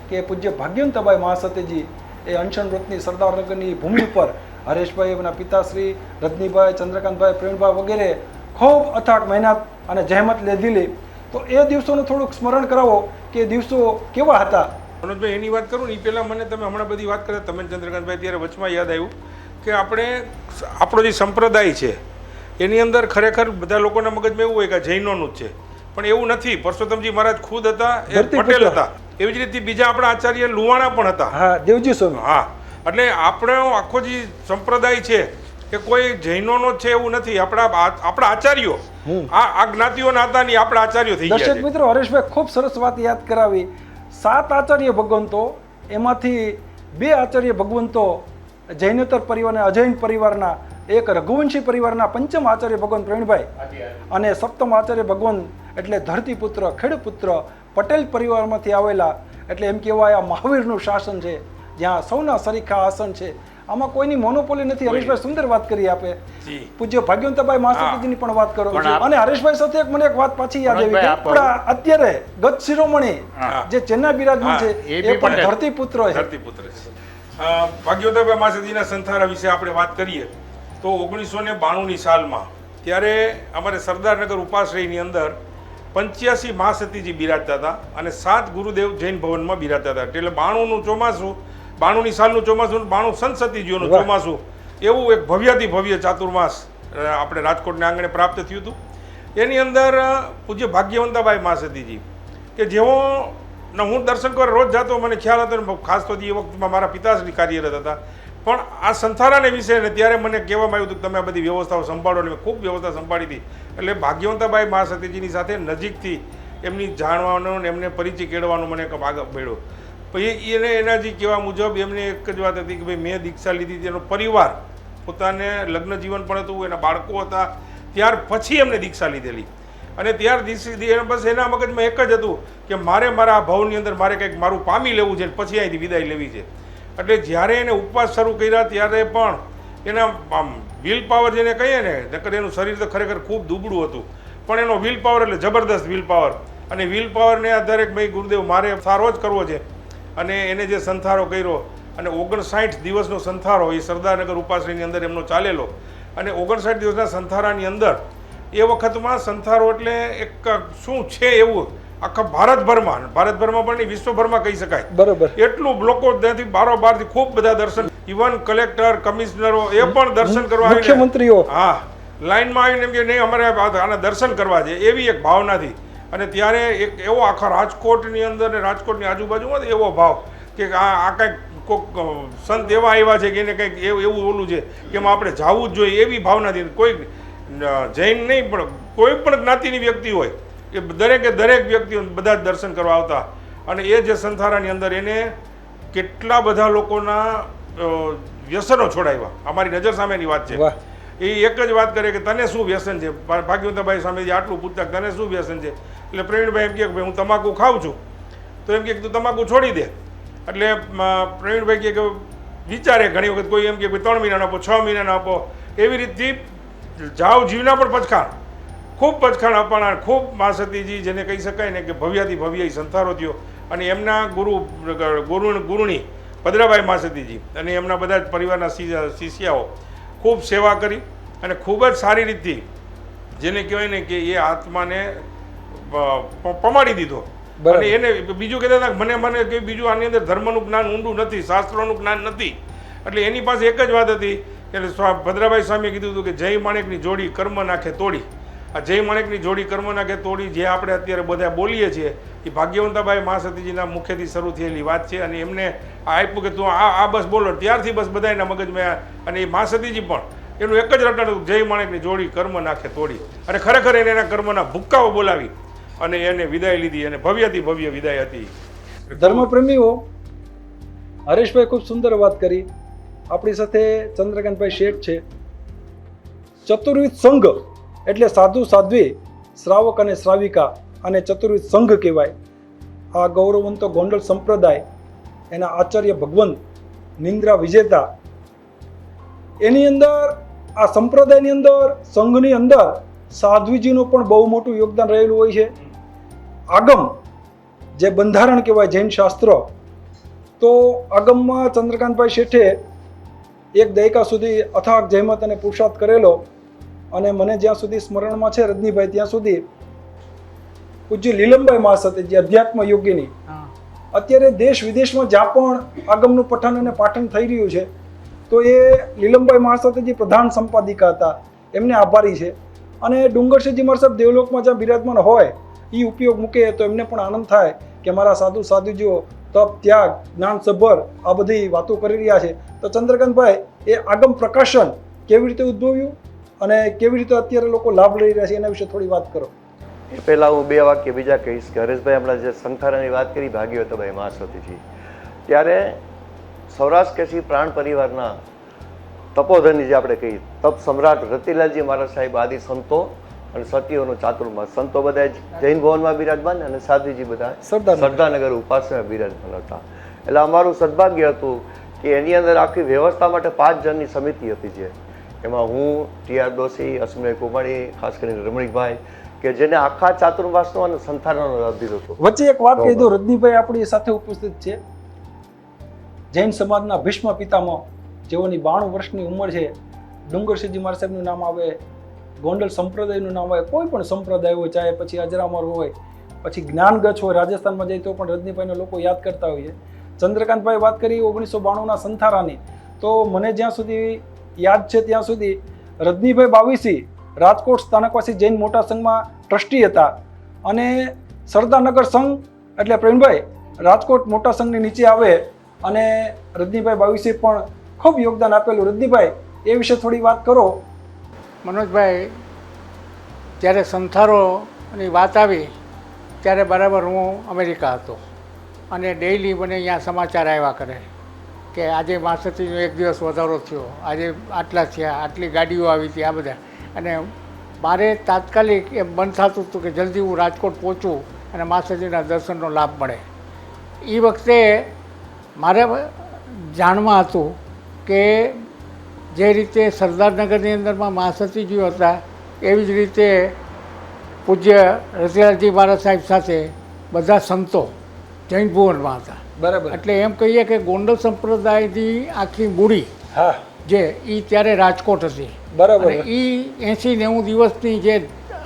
કે પૂજ્ય ભાગ્યવંતભાઈ મહાસતીજી એ અનશન વ્રતની સરદારનગરની ભૂમિ ઉપર હરેશભાઈ, એમના પિતાશ્રી રજનીભાઈ, ચંદ્રકાંતભાઈ, પ્રવીણભાઈ વગેરે ખૂબ અથાગ મહેનત અને જહેમત લીધેલી. તો એ દિવસોનું થોડુંક સ્મરણ કરાવો કે દિવસો કેવા હતા. મનોજભાઈ, એની વાત કરું ને એ પહેલાં મને તમે હમણાં બધી વાત કરે તમે ચંદ્રકાંતભાઈ ત્યારે વચમાં યાદ આવ્યું કે આપણો જે સંપ્રદાય છે એની અંદર ખરેખર બધા લોકોના મગજમાં એવું હોય કે જૈનોનું જ છે, પણ એવું નથી. પરસોત્તમજી મહારાજ ખુદ હતા, એ પટેલ હતા. એવી જ રીતે બીજા આપણા આચાર્ય લુવાણા પણ હતા. હા, દેવજી સ્વામી. હા, એટલે આપણો આખો જે સંપ્રદાય છે એ કોઈ જૈનોનો છે એવું નથી. આપણા આચાર્યો આ જ્ઞાતિઓના હતા નહીં, આપણા આચાર્યો થઈ ગયા છે. દર્શક મિત્રો, હરેશભાઈ ખૂબ સરસ વાત યાદ કરાવી. 7 આચાર્ય ભગવંતો, એમાંથી 2 આચાર્ય ભગવંતો જૈનેતર પરિવાર અને અજૈન પરિવારના, એક રઘુવંશી પરિવારના પંચમ આચાર્ય ભગવંત પ્રવીણભાઈ અને સપ્તમ આચાર્ય ભગવંત એટલે ધરતીપુત્ર, ખેડૂપુત્ર, પટેલ પરિવારમાંથી આવેલા. એટલે એમ કહેવાય આ મહાવીરનું શાસન છે, જ્યાં સૌના સરીખા આસન છે. આમાં કોઈની મોનોપોલી નથી. હરેશભાઈ સુંદર વાત કરી આપે. પૂજ્ય ભાગ્યવંતભાઈ મહાસતીજીની પણ વાત કરો. અને હરેશભાઈ સાથે મને એક વાત પાછી યાદ આવી કે આપણા અત્યારે ગત શિરોમણી જે ચેન્નાઈ બિરાજમાન છે એ પણ ધરતીપુત્ર છે. ધરતીપુત્ર છે. ભાગ્યવંતભાઈ મહાસતીજીના સંથારા વિશે આપણે વાત કરીએ તો 1992ની સાલમાં ત્યારે અમારે સરદારનગર ઉપાશ્રયની અંદર 85 મહાસતીજી બિરાજતા હતા અને 7 ગુરુદેવ જૈન ભવનમાં બિરાજતા હતા. એટલે 92નું ચોમાસું, 92ની સાલનું ચોમાસું, 92 સંત સતીજીઓનું ચોમાસું, એવું એક ભવ્યાતિ ભવ્ય ચાતુર્માસ આપણે રાજકોટના આંગણે પ્રાપ્ત થયું હતું. એની અંદર પૂજ્ય ભાગ્યવંતાબાઈ મહાસતીજી કે જેઓ હું દર્શન કરવા રોજ જતો, મને ખ્યાલ હતો, ખાસ તો એ વખતમાં મારા પિતાશ્રી કાર્યરત હતા. પણ આ સંથારાને વિશે ને ત્યારે મને કહેવામાં આવ્યું હતું કે તમે આ બધી વ્યવસ્થાઓ સંભાળો. અને મેં ખૂબ વ્યવસ્થા સંભાળી હતી. એટલે ભાગ્યવંતાબાઈ મહાસતીજીની સાથે નજીકથી એમની જાણવાનો ને એમને પરિચય કેળવાનો મને એક ભાગ મળ્યો. પછી એને એના જે કહેવા મુજબ એમને એક જ વાત હતી કે ભાઈ મેં દીક્ષા લીધી હતી, એનો પરિવાર, પોતાને લગ્ન જીવન પણ હતું, એના બાળકો હતા, ત્યાર પછી એમને દીક્ષા લીધેલી. અને ત્યાર બસ એના મગજમાં એક જ હતું કે મારે મારા ભવની અંદર મારે કંઈક મારું પામી લેવું છે, પછી અહીંથી વિદાય લેવી છે. એટલે જ્યારે એને ઉપવાસ શરૂ કર્યા ત્યારે પણ એના વિલ પાવર જેને કહીએ ને, નકર એનું શરીર તો ખરેખર ખૂબ દુબળું હતું, પણ એનો વિલ પાવર એટલે જબરદસ્ત વિલ પાવર. અને વિલ પાવરને આધારે ભાઈ ગુરુદેવ મારે સારો જ કરવો છે. અને એને જે સંથારો કર્યો અને 59 દિવસનો સંથારો એ સરદારનગર ઉપાશ્રયની અંદર એમનો ચાલેલો. અને 59 દિવસના સંથારાની અંદર એ વખતમાં સંથારો એટલે એક શું છે એવું આખા ભારતભરમાં પણ નહીં, વિશ્વભરમાં કહી શકાય. બરોબર. એટલું લોકો ત્યાંથી બારોબારથી ખૂબ બધા દર્શન, ઇવન કલેક્ટર, કમિશનરો એ પણ દર્શન કરવા આવીને, મુખ્યમંત્રીઓ, હા, લાઈનમાં આવીને એમ કે નહીં અમારે આના દર્શન કરવા છે, એવી એક ભાવનાથી. અને ત્યારે એક એવો આખા રાજકોટની અંદર ને રાજકોટની આજુબાજુમાં એવો ભાવ કે આ કંઈક કોઈક સંત એવા આવ્યા છે કે એને કંઈક એવું ઓલું છે કે એમાં આપણે જવું જ જોઈએ, એવી ભાવનાથી. કોઈ જૈન નહીં પણ કોઈ પણ જ્ઞાતિની વ્યક્તિ હોય એ દરેક વ્યક્તિઓ બધા જ દર્શન કરવા આવતા. અને એ જે સંથારાની અંદર એને કેટલા બધા લોકોના વ્યસનો છોડાવ્યા. અમારી નજર સામેની વાત છે. એ એક જ વાત કરે કે તને શું વ્યસન છે. ભાગ્યવંતાબાઈ સામે આટલું પૂછતા તને શું વ્યસન છે, એટલે પ્રવીણભાઈ એમ કહે કે ભાઈ હું તમાકુ ખાઉં છું. તો એમ કે તું તમાકુ છોડી દે. એટલે પ્રવીણભાઈ કે વિચારે ઘણી વખત, કોઈ એમ કે 3 મહિનાનો આપો, 6 મહિનાનો આપો, એવી રીતથી જાવ જીવના પણ પચખાણ, ખૂબ પચખાણ આપવાના. ખૂબ મહાસતીજી જેને કહી શકાય ને કે ભવ્યાથી ભવ્ય સંથારો થયો. અને એમના ગુરુણી ભદ્રાબાઈ મહાસતીજી અને એમના બધા જ પરિવારના શિષ્યાઓ ખૂબ સેવા કરી અને ખૂબ જ સારી રીતથી, જેને કહેવાય ને કે એ આત્માને પમાડી દીધો. અને એને બીજું કહેતા હતા કે મને કે બીજું આની અંદર ધર્મનું જ્ઞાન ઊંડું નથી, શાસ્ત્રોનું જ્ઞાન નથી. એટલે એની પાસે એક જ વાત હતી કે ભદ્રાબાઈ સ્વામીએ કીધું હતું કે જય માણેકની જોડી કર્મ નાખે તોડી. આ જય માણેકની જોડી કર્મ નાખે તોડી જે આપણે અત્યારે બધા બોલીએ છીએ એ ભાગ્યવંતાબાઈ મહાસતીજીના મુખેથી શરૂ થયેલી વાત છે. અને એમને આપ્યું કે તું આ બસ બોલો, ત્યારથી બસ બધા એના મગજમાં. અને એ મહાસતીજી પણ એનું એક જ રટણ હતું, જય માણેકની જોડી કર્મ નાખે તોડી. અને ખરેખર એને એના કર્મના ભૂક્કાઓ બોલાવી અને એને વિદાય લીધી. અને ભવ્યથી ભવ્ય વિદાય હતી. ધર્મપ્રેમીઓ, હરેશભાઈ ખૂબ સુંદર વાત કરી. આપણી સાથે ચંદ્રકાંતભાઈ શેઠ છે. ચતુર્વિધ સંઘ એટલે સાધુ સાધ્વી, શ્રાવક અને શ્રાવિકા, અને ચતુર્વિધ સંઘ કહેવાય. આ ગૌરવંતો ગોંડલ સંપ્રદાય, એના આચાર્ય ભગવંત નિંદ્રા વિજેતા, એની અંદર આ સંપ્રદાયની અંદર, સંઘની અંદર સાધ્વીજીનું પણ બહુ મોટું યોગદાન રહેલું હોય છે. આગમ જે બંધારણ કહેવાય જૈન શાસ્ત્ર, તો આગમમાં ચંદ્રકાંતભાઈ શેઠે એક દાયકા સુધી અથાગ જહેમત અને પુરુષાર્થ કરેલો. અને મને જ્યાં સુધી સ્મરણમાં છે રજનીભાઈ, ત્યાં સુધી પૂજ્ય લીલમભાઈ મહાસતે જે અધ્યાત્મ યોગીની, અત્યારે દેશ વિદેશમાં જ્યાં પણ આગમનું પઠન અને પાઠન થઈ રહ્યું છે, તો એ લીલમભાઈ મહાસતે જે પ્રધાન સંપાદિકા હતા, એમને આભારી છે. અને ડુંગરસિંહજી મહારાજ દેવલોકમાં જ્યાં બિરાજમાન હોય, એ ઉપયોગ મૂકે તો એમને પણ આનંદ થાય કે મારા સાધુ સાધુજીઓ તપ, ત્યાગ, જ્ઞાન સભર આ બધી વાતો કરી રહ્યા છે. તો ચંદ્રકાંતભાઈ, એ આગમ પ્રકાશન કેવી રીતે ઉદ્ભવ્યું અને કેવી રીતે અત્યારે લોકો લાભ લઈ રહ્યા છે, એના વિશે થોડી વાત કરો. એ પહેલાં હું 2 વાક્ય બીજા કહીશ કે હરેશભાઈ હમણાં જે સંથારાની વાત કરી ભાગીરથભાઈ મહાસતીજી, ત્યારે સૌરાષ્ટ્ર કેસરી પ્રાણ પરિવારના તપોધની જે આપણે કહીએ તપ સમ્રાટ રતિલાલજી મહારાજ સાહેબ આદિ સંતો અને સતીઓનો ચાતુર્માસ, સંતો બધા જૈન ભવનમાં બિરાજમાન અને સાધુજી બધા સરદારનગર ઉપાસના બિરાજમાન હતા. એટલે અમારું સદભાગ્ય હતું કે એની અંદર આખી વ્યવસ્થા માટે 5 જણની સમિતિ હતી, જે એમાં હું, ટી.આર. દોશી, અશ્વિની કુમારી, ખાસ કરીને રમણીકભાઈ, કે જેને આખા ચાતુર્માસનો અને સંથાનનો લાભ દીધો હતો. વચ્ચે એક વાત કહી દો, રજનીભાઈ આપણી સાથે ઉપસ્થિત છે, જૈન સમાજના ભીષ્મ પિતામહ, જેઓની 92 વર્ષની ઉંમર છે. ડુંગરસિંહજી મહારાજ સાહેબનું નામ આવે, ગોંડલ સંપ્રદાયનું નામ આવે, કોઈ પણ સંપ્રદાય હોય, ચાહે પછી અજરામર હોય, પછી જ્ઞાનગચ્છ હોય, રાજસ્થાનમાં જાય તો પણ રજનીભાઈને લોકો યાદ કરતા હોય છે. ચંદ્રકાંતભાઈ વાત કરી 1992ના સંથારાની, તો મને જ્યાં સુધી યાદ છે ત્યાં સુધી રજનીભાઈ બાવીસી રાજકોટ સ્થાનકવાસી જૈન મોટા સંઘમાં ટ્રસ્ટી હતા. અને સરદારનગર સંઘ એટલે પ્રવીણભાઈ રાજકોટ મોટા સંઘની નીચે આવે, અને રજનીભાઈ બાવીસી પણ ખૂબ યોગદાન આપેલું. રજનીભાઈ, એ વિશે થોડી વાત કરો. મનોજભાઈ, જ્યારે સંથારોની વાત આવી ત્યારે બરાબર હું અમેરિકા હતો, અને ડેઇલી મને અહીંયા સમાચાર આવ્યા કરે કે આજે માસતીનો 1 દિવસ વધારો થયો, આજે આટલા થયા, આટલી ગાડીઓ આવી હતી, આ બધા. અને મારે તાત્કાલિક એમ મન થતું હતું કે જલ્દી હું રાજકોટ પહોંચું અને માસતીના દર્શનનો લાભ મળે. એ વખતે મારે જાણમાં હતું કે જે રીતે સરદારનગરની અંદરમાં મહાસતીજીઓ હતા, એવી જ રીતે પૂજ્ય રતિલાલજી મહારાજ સાહેબ સાથે બધા સંતો જૈન ભુવનમાં હતા. બરાબર. એટલે એમ કહીએ કે ગોંડલ સંપ્રદાયની આખી મૂડી હા, જે એ ત્યારે રાજકોટ હતી. બરાબર. એ 80-90 દિવસની જે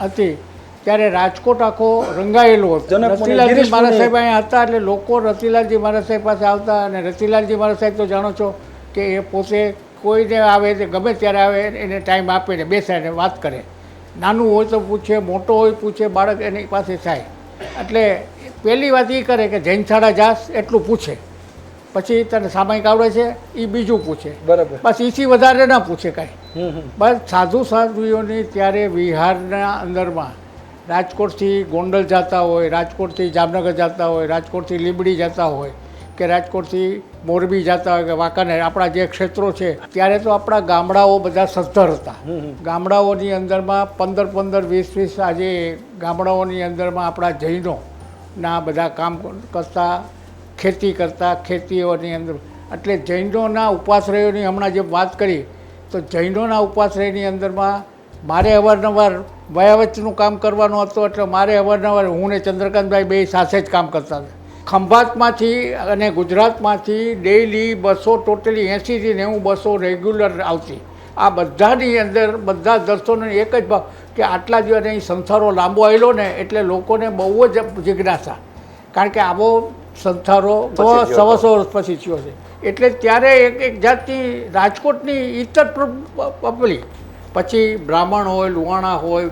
હતી ત્યારે રાજકોટ આખો રંગાયેલો હતો. રતિલાલજી મહારાજ સાહેબ અહીંયા હતા, એટલે લોકો રતિલાલજી મહારાજ સાહેબ પાસે આવતા. અને રતિલાલજી મહારાજ સાહેબ તો જાણો છો કે એ પોતે કોઈને આવે તે ગમે ત્યારે આવે એને ટાઈમ આપીને બેસાડે વાત કરે. નાનું હોય તો પૂછે, મોટો હોય પૂછે, બાળક એની પાસે થાય. એટલે પહેલી વાત એ કરે કે જૈનશાળા જાસ એટલું પૂછે, પછી તને સામાયિક આવડે છે એ બીજું પૂછે. બરાબર. બસ એથી વધારે ના પૂછે કાંઈ. બસ સાધુ સાધ્વીઓની ત્યારે વિહારના અંદરમાં રાજકોટથી ગોંડલ જતા હોય, રાજકોટથી જામનગર જતા હોય, રાજકોટથી લીંબડી જતા હોય, કે રાજકોટથી મોરબી જતા હોય, કે વાંકાનેર, આપણા જે ક્ષેત્રો છે, ત્યારે તો આપણા ગામડાઓ બધા સદ્ધર હતા. ગામડાઓની અંદરમાં 15-15, 20-20 આજે ગામડાઓની અંદરમાં આપણા જૈનોના બધા કામ કરતા, ખેતી કરતા, ખેતીઓની અંદર. એટલે જૈનોના ઉપાશ્રયોની હમણાં જે વાત કરી, તો જૈનોના ઉપાશ્રયની અંદરમાં મારે અવારનવાર વયાવચનું કામ કરવાનું હતું. એટલે મારે અવારનવાર, હું ને ચંદ્રકાંતભાઈ બે સાથે જ કામ કરતા હતા. ખંભાતમાંથી અને ગુજરાતમાંથી ડેઇલી બસો, ટોટલી 80થી 90 બસો રેગ્યુલર આવતી. આ બધાની અંદર બધા દર્શનો એક જ ભાવ કે આટલા દિવસ અહીં સંથારો લાંબો આવેલો ને, એટલે લોકોને બહુ જ જિજ્ઞાસા, કારણ કે આવો સંથારો 100 વર્ષ પછી થયો છે. એટલે ત્યારે એક જાતની રાજકોટની ઇતર પબ્લિક, પછી બ્રાહ્મણ હોય, લુહાણા હોય,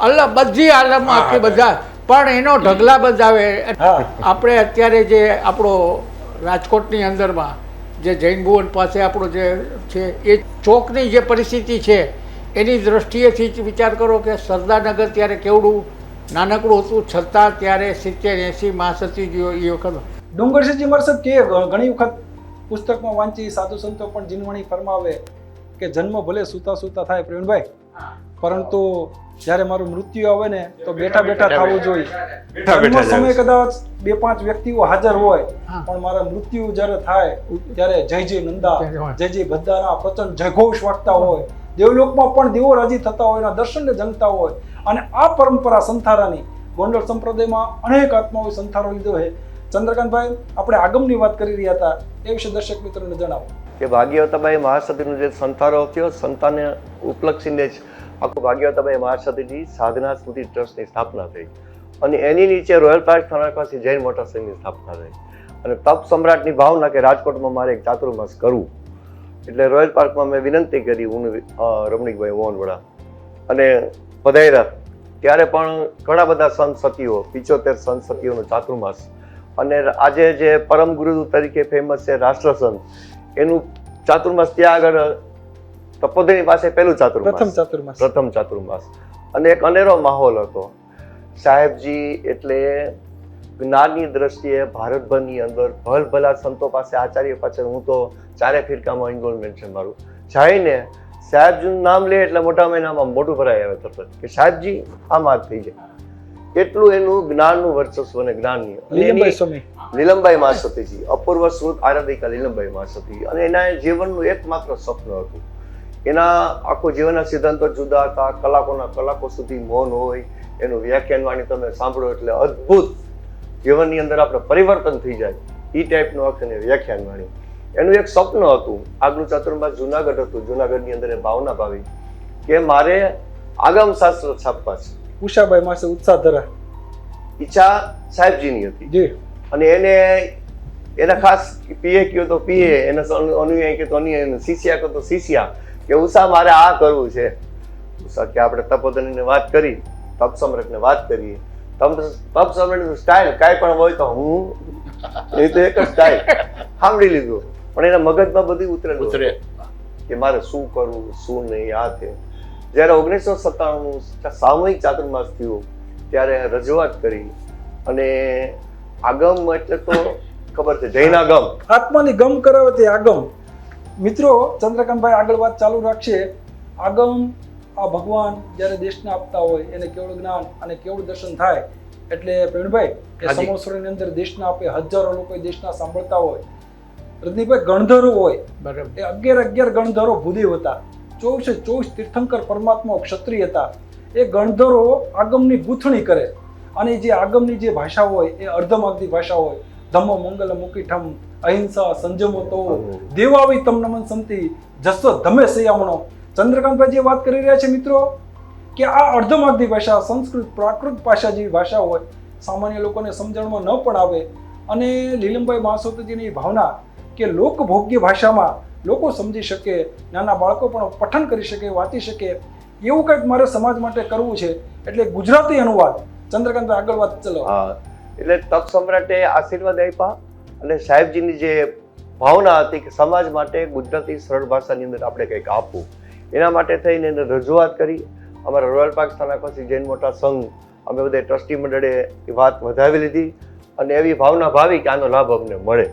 અલગ બધી આલમમાં આખી બધા, પણ એનો ઢગલા બંધ આવે. આપણે અત્યારે જે આપણો રાજકોટની અંદરમાં જે જૈન ભુવન પાસે આપણો જે છે એ ચોકની જે પરિસ્થિતિ છે એની દ્રષ્ટિએથી વિચાર કરો કે સરદારનગર ત્યારે કેવડું નાનકડું હતું, છતાં ત્યારે 70-80 મહાસતીજીઓ એ વખત. ડુંગરસિંહજી મહારાજ કે ઘણી વખત પુસ્તકમાં વાંચી, સાધુ સંતો પણ જીનવાણી ફરમાવે કે જન્મ ભલે સૂતા સૂતા થાય પ્રવીણભાઈ, પરંતુ જ્યારે મારું મૃત્યુ આવે ને તો બેઠા બેઠા થવું જોઈએ. જન્મ સમય કદાચ 2-5 વ્યક્તિઓ હાજર હોય, પણ મારા મૃત્યુ જ્યારે થાય ત્યારે જય જય નંદા, જય જય ભદ્દાના પ્રચંડ જયઘોષ વાગતા હોય, દેવલોકમાં પણ દેવો રાજી થતા હોય, એના દર્શનને જંગતા હોય. અને આ પરંપરા સંથારાની ગોંડલ સંપ્રદાયમાં અનેક આત્માઓએ સંથારો લીધો છે. ચંદ્રકાંતભાઈ, આપણે આગમની વાત કરી રહ્યા હતા, એ વિશે દર્શક મિત્રોને જણાવો. કે ભાગ્યવતાબાઈ મહાસતીનો જે સંથારો થયો, સંતાનને ઉપલક્ષીને જ આખું ભાગ્યવતાબાઈ મહાસતીજી સાધના સ્મૃતિ ટ્રસ્ટની સ્થાપના થઈ અને એની નીચે રોયલ પાર્ક થાણા પાસે જૈન મોટા સંઘની સ્થાપના થઈ અને તપ સમ્રાટની ભાવના કે રાજકોટમાં મારે એક ચાતુર્માસ કરવું, એટલે રોયલ પાર્કમાં મેં વિનંતી કરી, હું રમણીકભાઈ મોહનવડા અને પધાર્યા. ત્યારે પણ ઘણા બધા સંત સતીઓ, 75 સંત સતીઓનો ચાતુર્માસ, અને આજે જે પરમ ગુરુ તરીકે ફેમસ છે રાષ્ટ્રસંત, એનું ચાતુર્માસ ત્યાં આગળ તપોધની પાસે પહેલું પ્રથમ ચાતુર્માસ. અને એક અનેરો માહોલ હતો. સાહેબજી એટલે જ્ઞાનની દ્રષ્ટિએ ભારતભરની અંદર ભલભલા સંતો પાસે, આચાર્ય પાછળ, હું તો 4 ફિરકામાં ઇન્વોલ્વમેન્ટ છે મારું, જઈને સાહેબજીનું નામ લે એટલે મોટા મહિનામાં મોટું ભરાઈ આવે તરત કે સાહેબજી આમ આ થઈ જાય. એટલું એનું જ્ઞાનનું વર્ચસ્વ અને જ્ઞાનની. લીલમબાઈ મહાસતીજી, અપૂર્વ શ્રુત આરાધિકા લીલમબાઈ મહાસતી, અને એના જીવનનું એકમાત્ર સ્વપ્ન હતું. એના આખું જીવનના સિદ્ધાંતો જુદા હતા, કલાકો સુધી મૌન હોય, એનું વ્યાખ્યાન વાણી તમે સાંભળો એટલે અદ્ભુત, જીવનની અંદર આપણે પરિવર્તન થઈ જાય એ ટાઈપનું આખું વ્યાખ્યાન વાણી. એનું એક સ્વપ્ન હતું. આગલું ચાતુર્માસ જુનાગઢ હતું. જુનાગઢની અંદર એ ભાવના ભાવી કે મારે આગમ શાસ્ત્ર છાપવા છે. ઉષાબાઈ માસે ઉત્સાહ ધરા ઈચ્છા સાહેબજીની હતી. અને એને ખાસ પીએ કયો તો પીએ, એને અનુયાયી કે તો અનુયાયી, શિષ્યા કહો તો શિષ્યા, કે ઉષા મારે આ કરવું છે. ઉષા કે આપણે તપોધનીને વાત કરી, તપ સમ્રાટને વાત કરીએ. તપ સમ્રાટનું સ્ટાઇલ કાંઈ પણ હોય તો હું એ તો એક જ સ્ટાઇલ સાંભળી લીધું, પણ એના મગજમાં બધી ઉતરે કે મારે શું કરવું શું નહીં. આ છે જ્યારે 1997 સામૂહિક ચાતુર્માસ થયું ત્યારે રજૂઆત કરી, અને આગમ એટલે તો ખબર છે જૈન આગમ, આત્માની ગમ કરાવે તે આગમ. મિત્રો, ચંદ્રકાંતભાઈ આગળ વાત ચાલુ રાખશે. આગમ આ ભગવાન જ્યારે દેશને આપતા હોય એને કેવળ જ્ઞાન અને કેવળ દર્શન થાય એટલે પ્રવીણભાઈ એ સમોસરની અંદર દેશના આપે હજારો લોકો દેશના સાંભળતા હોય. રજનીભાઈ, ગણધરો હોય બરાબર, એ 11 ગણધરો ભૂદેવ હતા, 24 તીર્થંકર પરમાત્મા ક્ષત્રિય હતા. એ ગણધરો આગમની ગૂંથણી કરે, અને જે આગમની જે ભાષા હોય એ અર્ધમાગધી ભાષા હોય. ધમ્મ મંગલ મુકીઠમ અહિંસા સંજમો તો દેવાવી તમ નમન સંતિ જસ ધમે સયામણો. ચંદ્રકાંતભાઈ જે વાત કરી રહ્યા છે મિત્રો, કે આ અર્ધમાગધી ભાષા, સંસ્કૃત પ્રાકૃત ભાષા જેવી ભાષા હોય, સામાન્ય લોકોને સમજણમાં ન પણ આવે. અને લીલમબાઈ મહાસતીજીની ભાવના કે લોકભોગ્ય ભાષામાં લોકો સમજી શકે, નાના બાળકો પણ પઠન કરી શકે, વાંચી શકે, એવું કંઈક મારે સમાજ માટે કરવું છે. એટલે ગુજરાતી અનુવાદ. ચંદ્રકાંતભાઈ આગળ વાત ચલો. એટલે તપ સમ્રાટે આશીર્વાદ આપ્યા, અને સાહેબજીની જે ભાવના હતી કે સમાજ માટે ગુજરાતી સરળ ભાષાની અંદર આપણે કંઈક આપવું, એના માટે થઈને એને રજૂઆત કરી. અમારા રોયલ પાર્ક થાણા પાસે જૈન મોટા સંઘ, અમે બધા ટ્રસ્ટી મંડળે એ વાત વધાવી લીધી, અને એવી ભાવના ભાવી કે આનો લાભ અમને મળે.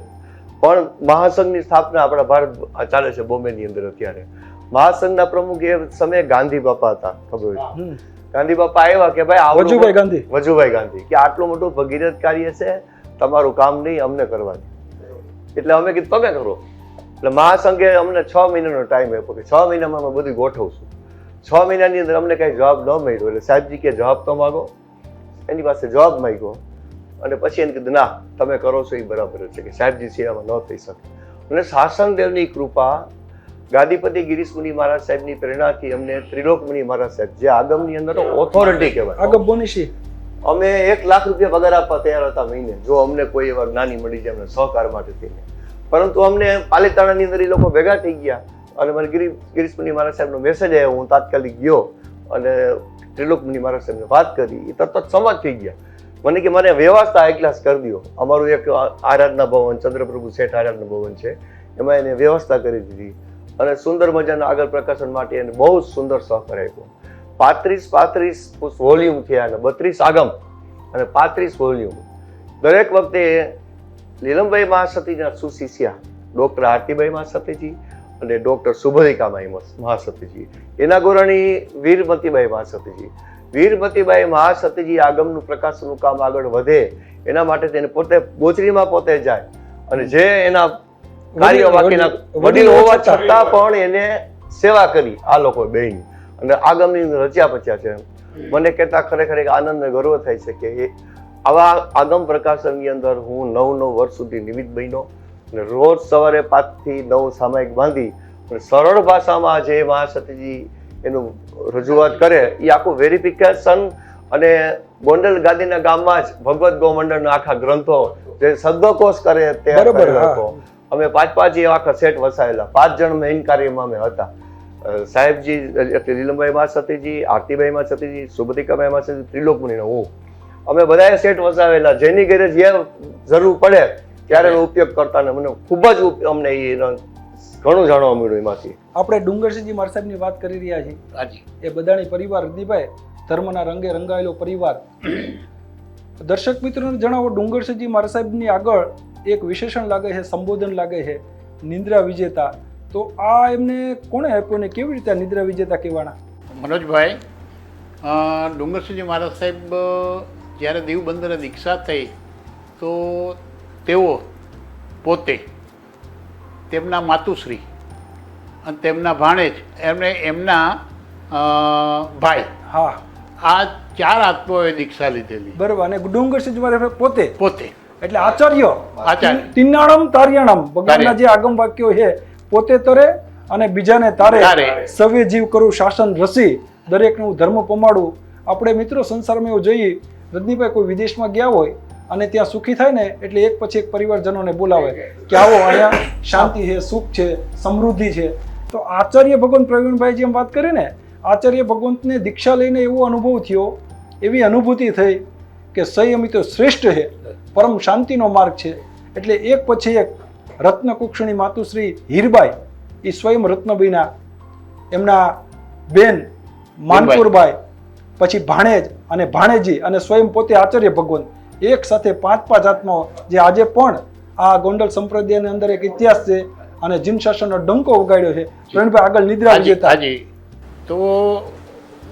પણ મહાસંઘની સ્થાપના આપણા ભારત ચાલે છે બોમ્બેની અંદર અત્યારે. મહાસંઘના પ્રમુખ એ સમયે ગાંધી બાપા હતા, ખબર હોય. ગાંધી બાપા આવ્યા કે ભાઈ વજુભાઈ ગાંધી કે આટલું મોટું ભગીરથ કાર્ય છે, તમારું કામ નહીં, અમને કરવા દે. એટલે અમે કીધું તમે કરો. એટલે મહાસંઘે અમને 6 મહિનાનો ટાઈમ આપ્યો કે 6 મહિનામાં અમે બધું ગોઠવશું. 6 મહિનાની અંદર અમને કઈ જવાબ ન મળ્યો. એટલે સાહેબજી કે જવાબ તો માગો. એની પાસે જવાબ માંગ્યો, અને પછી એને કીધું ના તમે કરો છો એ બરાબર છે, કે સાહેબજી સેવામાં ન થઈ શકે. અને શાસનદેવની કૃપા, ગાદીપતિ ગિરીશ મુનિ મહારાજ સાહેબની પ્રેરણાથી અમને ત્રિલોક મુનિ મહારાજ સાહેબ, જે આગમની અંદર ઓથોરિટી કહેવાય, આગમ બોનીશી, અમે 1 લાખ રૂપિયા પગાર આપવા તૈયાર હતા મહિને, જો અમને કોઈ એવા જ્ઞાની મળી જાય અમને સહકાર માટે થઈને. પરંતુ અમને પાલીતાણાની અંદર એ લોકો ભેગા થઈ ગયા, અને મને ગિરીશ મુનિ મહારાજ સાહેબનો મેસેજ આવ્યો. હું તાત્કાલિક ગયો અને ત્રિલોક મુનિ મહારાજ સાહેબને વાત કરી. એ તરત સંમત થઈ ગયા. મને કે મને વ્યવસ્થા હાઈ ક્લાસ કરી દો. અમારું એક આરાધના ભવન, ચંદ્રપ્રભુ શેઠ આરાધના ભવન છે, એમાં એને વ્યવસ્થા કરી દીધી, અને સુંદર મજાના આગળ પ્રકાશન માટે એને બહુ સુંદર સહકાર આપ્યો. 35 વોલ્યુમ થયા, અને 32 આગમ અને 35 વોલ્યુમ. દરેક વખતે લીલમબાઈ મહાસતીના સુશિષ્યા ડૉક્ટર આરતીબાઈ મહાસતીજી અને ડૉક્ટર સુભદ્રિકાબાઈ મહાસતીજી, એના ગોરાણી વીરમતીબાઈ મહાસતીજી. વીરમતીબાઈ મહાસતીજી આગમનું પ્રકાશનનું કામ આગળ વધે એના માટે તેને પોતે બોચરીમાં પોતે જાય અને જે એના કાર્ય બાકીના વડીલ હોવા છતાં પણ એને સેવા કરી આ લોકો બેની અને આગમની રચ્યા પચ્યા છે. મને કહેતા ખરેખર એક આનંદ અને ગર્વ થાય છે કે આવા આગમ પ્રકાશનની અંદર હું 9 વર્ષ સુધી નિમિત્ત બન્યો અને રોજ સવારે 5 થી 9 સામાયિક બાંધી અને સરળ ભાષામાં જે મહાસતીજી એનું રજૂઆત કરે એ આખું વેરિફિકેશન અને ગોંડલ ગાદીના ગામમાં જ ભગવત ગોમંડળના આખા ગ્રંથો જે શબ્દકોશ કરે તે લોકો અમે 5 એ આખા સેટ વસાયેલા. 5 જણ મેઇન કાર્યમાં અમે હતા. સાહેબજી એટલે લીલમભાઈ મહાસતીજી, આરતીભાઈ મહાસતીજી, સુભદ્રિકાભાઈ મહાસતી, ત્રિલોકમુનિ, હું, અમે બધાએ સેટ વસાવેલા. જેની ઘરે જે જરૂર પડે ત્યારે એનો ઉપયોગ કરતા ને મને ખૂબ જ અમને ઘણું જાણવા મળ્યું એમાંથી. આપણે ડુંગરસિંહજી માર સાહેબની વાત કરી રહ્યા છીએ. હાજી. એ બધાની પરિવાર રજનીભાઈ ધર્મના રંગે રંગાયેલો પરિવાર. દર્શક મિત્રોને જણાવો, ડુંગરસિંહજી માર સાહેબની આગળ એક વિશેષણ લાગે છે, સંબોધન લાગે છે, નિંદ્રા વિજેતા. તો આ એમને કોણે આપ્યું ને કેવી રીતે નિદ્રા વિજેતા કહેવાના? મનોજભાઈ, ડુંગરસિંહજી મહારાજ સાહેબ જ્યારે દીવબંદરે દીક્ષા થઈ તો તેઓ પોતે તેમના માતુશ્રી અને તેમના ભાણેજ એમના ભાઈ, હા, આ 4 આત્માઓએ દીક્ષા લીધેલી. બરોબર. અને ડુંગરસિંહજી મારે પોતે પોતે એટલે આચાર્ય આચાર્ય. તિન્નાણમ તાર્યાણમ ભગવાનના જે આગમ વાક્યો છે, પોતે તરે અને બીજાને તારે, સવે જીવ કરું શાસન રસી, દરેકનું ધર્મ પમાડું. આપણે મિત્રો સંસારમાં એવું જોઈએ, રજનીભાઈ કોઈ વિદેશમાં ગયા હોય અને ત્યાં સુખી થાય ને એટલે એક પછી એક પરિવારજનોને બોલાવે કે આવો, અહીંયા શાંતિ છે, સુખ છે, સમૃદ્ધિ છે. તો આચાર્ય ભગવંત પ્રવીણભાઈ જેમ વાત કરી ને, આચાર્ય ભગવંતને દીક્ષા લઈને એવો અનુભવ થયો, એવી અનુભૂતિ થઈ કે સંયમી તો શ્રેષ્ઠ છે, પરમ શાંતિનો માર્ગ છે. એટલે એક પછી એક રત્નકુક્ષણી માતુશ્રી હીરબાઈ, એ સ્વયં રત્નબીના, એમના બેન માનપુરબાઈ, પછી ભાણેજ અને ભાણેજી અને સ્વયં પોતે આચાર્ય ભગવંત, એક સાથે 5 આત્માઓ જે આજે પણ આ ગોંડલ સંપ્રદાયની અંદર એક ઇતિહાસ છે અને જીન શાસનનો ડંકો વગાડ્યો છે. પ્રવીણભાઈ આગળ નિદ્રા વિજેતા. હાજી. તો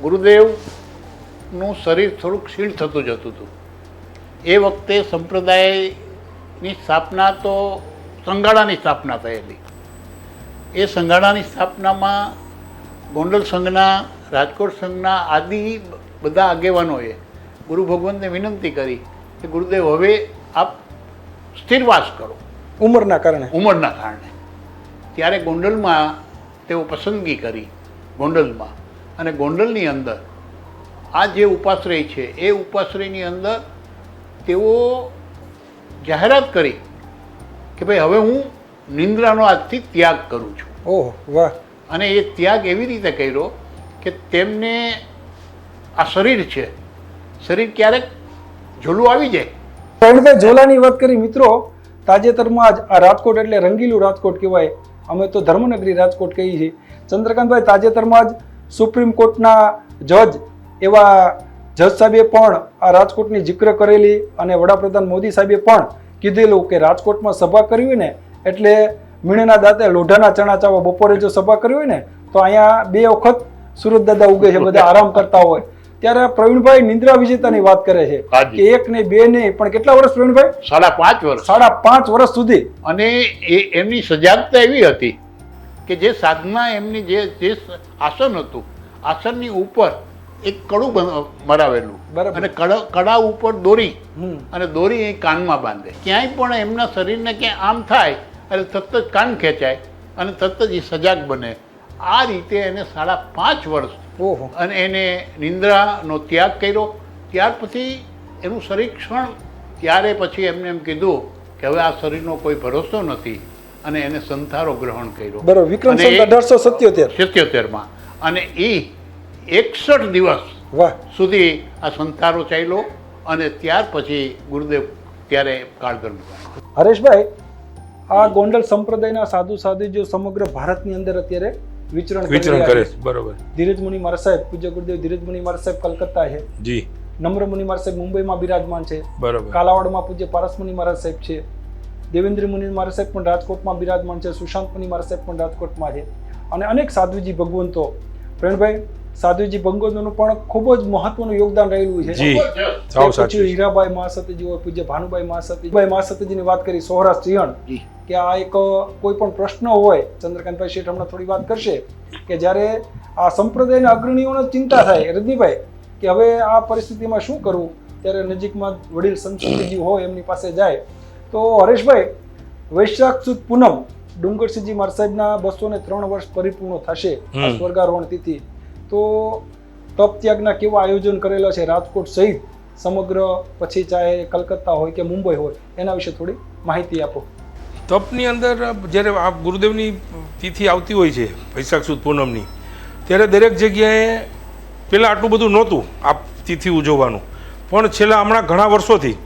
ગુરુદેવનું શરીર થોડુંક ક્ષીણ થતું જતું હતું. એ વખતે સંપ્રદાયની સ્થાપના તો સંગાડાની સ્થાપના થયેલી. એ સંગાડાની સ્થાપનામાં ગોંડલ સંઘના, રાજકોટ સંઘના આદિ બધા આગેવાનોએ ગુરુ ભગવંતને વિનંતી કરી કે ગુરુદેવ હવે આપ સ્થિરવાસ કરો ઉંમરના કારણે. ત્યારે ગોંડલમાં તેઓ પસંદગી કરી, ગોંડલમાં. અને ગોંડલની અંદર આ જે ઉપાશ્રય છે એ ઉપાશ્રયની અંદર તેઓ જાહેરાત કરી કે ભાઈ હવે હું નિંદ્રાનો આજથી ત્યાગ કરું છું. ઓહ વાહ. અને એ ત્યાગ એવી રીતે કર્યો કે તેમને આ શરીર છે, શરીર ક્યારેક ઝોલું આવી જાય. પ્રવીણભાઈ ઝોલાની વાત કરી મિત્રો, તાજેતરમાં જ આ રાજકોટ એટલે રંગીલું રાજકોટ કહેવાય, અમે તો ધર્મનગરી રાજકોટ કહીએ છીએ. ચંદ્રકાંતભાઈ, તાજેતરમાં જ સુપ્રીમ કોર્ટના જજ એવા જજ સાહેબે પણ આ રાજકોટની જિક્ર કરેલી અને વડાપ્રધાન મોદી સાહેબે પણ કીધેલું કે રાજકોટમાં સભા કરવી હોય ને એટલે મીણના દાંતે લોઢાના ચણા ચાવવા. બપોરે જો સભા કરવી હોય ને તો અહીંયા 2 વખત સુરત દાદા ઉગે છે, બધા આરામ કરતા હોય. ત્યારે પ્રવીણભાઈ નિંદ્રા વિજેતાની વાત કરે છે કે 1 નહીં 2 નહીં પણ કેટલા વર્ષ પ્રવીણભાઈ? 5.5 વર્ષ. 5.5 વર્ષ સુધી. અને એમની સજાગતા એવી હતી કે જે સાધના એમની જે આસન હતું, આસનની ઉપર એક કડું મરાવેલું અને કડા ઉપર દોરી અને દોરી એ કાનમાં બાંધે. ક્યાંય પણ એમના શરીરને ક્યાંય આમ થાય એટલે તરત જ કાન ખેંચાય અને તરત જ એ સજાગ બને. આ રીતે એને 5.5 વર્ષ અને એને નિંદ્રાનો ત્યાગ કર્યો. ત્યાર પછી એનું શરીર ક્ષણ, ત્યારે પછી એમને એમ કીધું કે હવે આ શરીરનો કોઈ ભરોસો નથી અને એને સંથારો ગ્રહણ કર્યો. બરોબર. વિક્રમ સંવત 1877 અને એ 61 દિવસ સુધી આ સંથારો ચાલ્યો અને ત્યાર પછી ગુરુદેવ ત્યારે કાળધર્મ. હરેશભાઈ, આ ગોંડલ સંપ્રદાયના સાધુ સાધુજીઓ સમગ્ર ભારતની અંદર અત્યારે વિચરણ કરે છે. બરોબર. ધીરજ મુનિ મારા સાહેબ, પૂજ્ય ગુરુદેવ ધીરજ મુનિ મારા સાહેબ કલકત્તા છે જી. નમ્ર મુનિ મારા સાહેબ મુંબઈમાં બિરાજમાન છે. બરોબર. કાલાવાડમાં પૂજ્ય પારસ મુનિ મહારાજ સાહેબ છે. દેવેન્દ્ર મુનિ મહારાજ સાહેબ પણ રાજકોટમાં બિરાજમાન છે, સુશાંત મુનિ મહારાજ સાહેબ પણ રાજકોટમાં છે, અને અનેક સાધુજી ભગવંતો. પ્રવીણભાઈ, સાધુજી ભગવંતોનું પણ ખૂબ જ મહત્વનું યોગદાન રહેલું છે. જી તે સાવ પછી સાચું. હીરાબાઈ મહાસતીજી હોય, પૂજ્ય ભાનુભાઈ મહાસતીજીની વાત કરી, સૌરાષ્ટ્ર સિંહણ, જી. કે આ એક કોઈ પણ પ્રશ્ન હોય, ચંદ્રકાંતભાઈ શેઠ હમણાં થોડી વાત કરશે, કે જ્યારે આ સંપ્રદાયના અગ્રણીઓને ચિંતા થાય રજનીભાઈ કે હવે આ પરિસ્થિતિમાં શું કરવું, ત્યારે નજીકમાં વડીલ સંસ્કૃતિજી હોય એમની પાસે જાય. તો હરેશભાઈ, વૈશાખ સુદ પૂનમ ડુંગરસિંહજી મહારાજ સાહેબના 203 વર્ષ પરિપૂર્ણ થશે આ સ્વર્ગારોહણ તિથિ. તો તપ ત્યાગના કેવા આયોજન કરેલા છે રાજકોટ સહિત સમગ્ર, પછી ચાહે કલકત્તા હોય કે મુંબઈ હોય, એના વિશે થોડી માહિતી આપો. તપની અંદર જ્યારે આ ગુરુદેવની તિથિ આવતી હોય છે વૈશાખ સુદ પૂનમની, ત્યારે દરેક જગ્યાએ પહેલાં આટલું બધું નહોતું આ તિથિ ઉજવવાનું, પણ છેલ્લા હમણાં ઘણા વર્ષોથી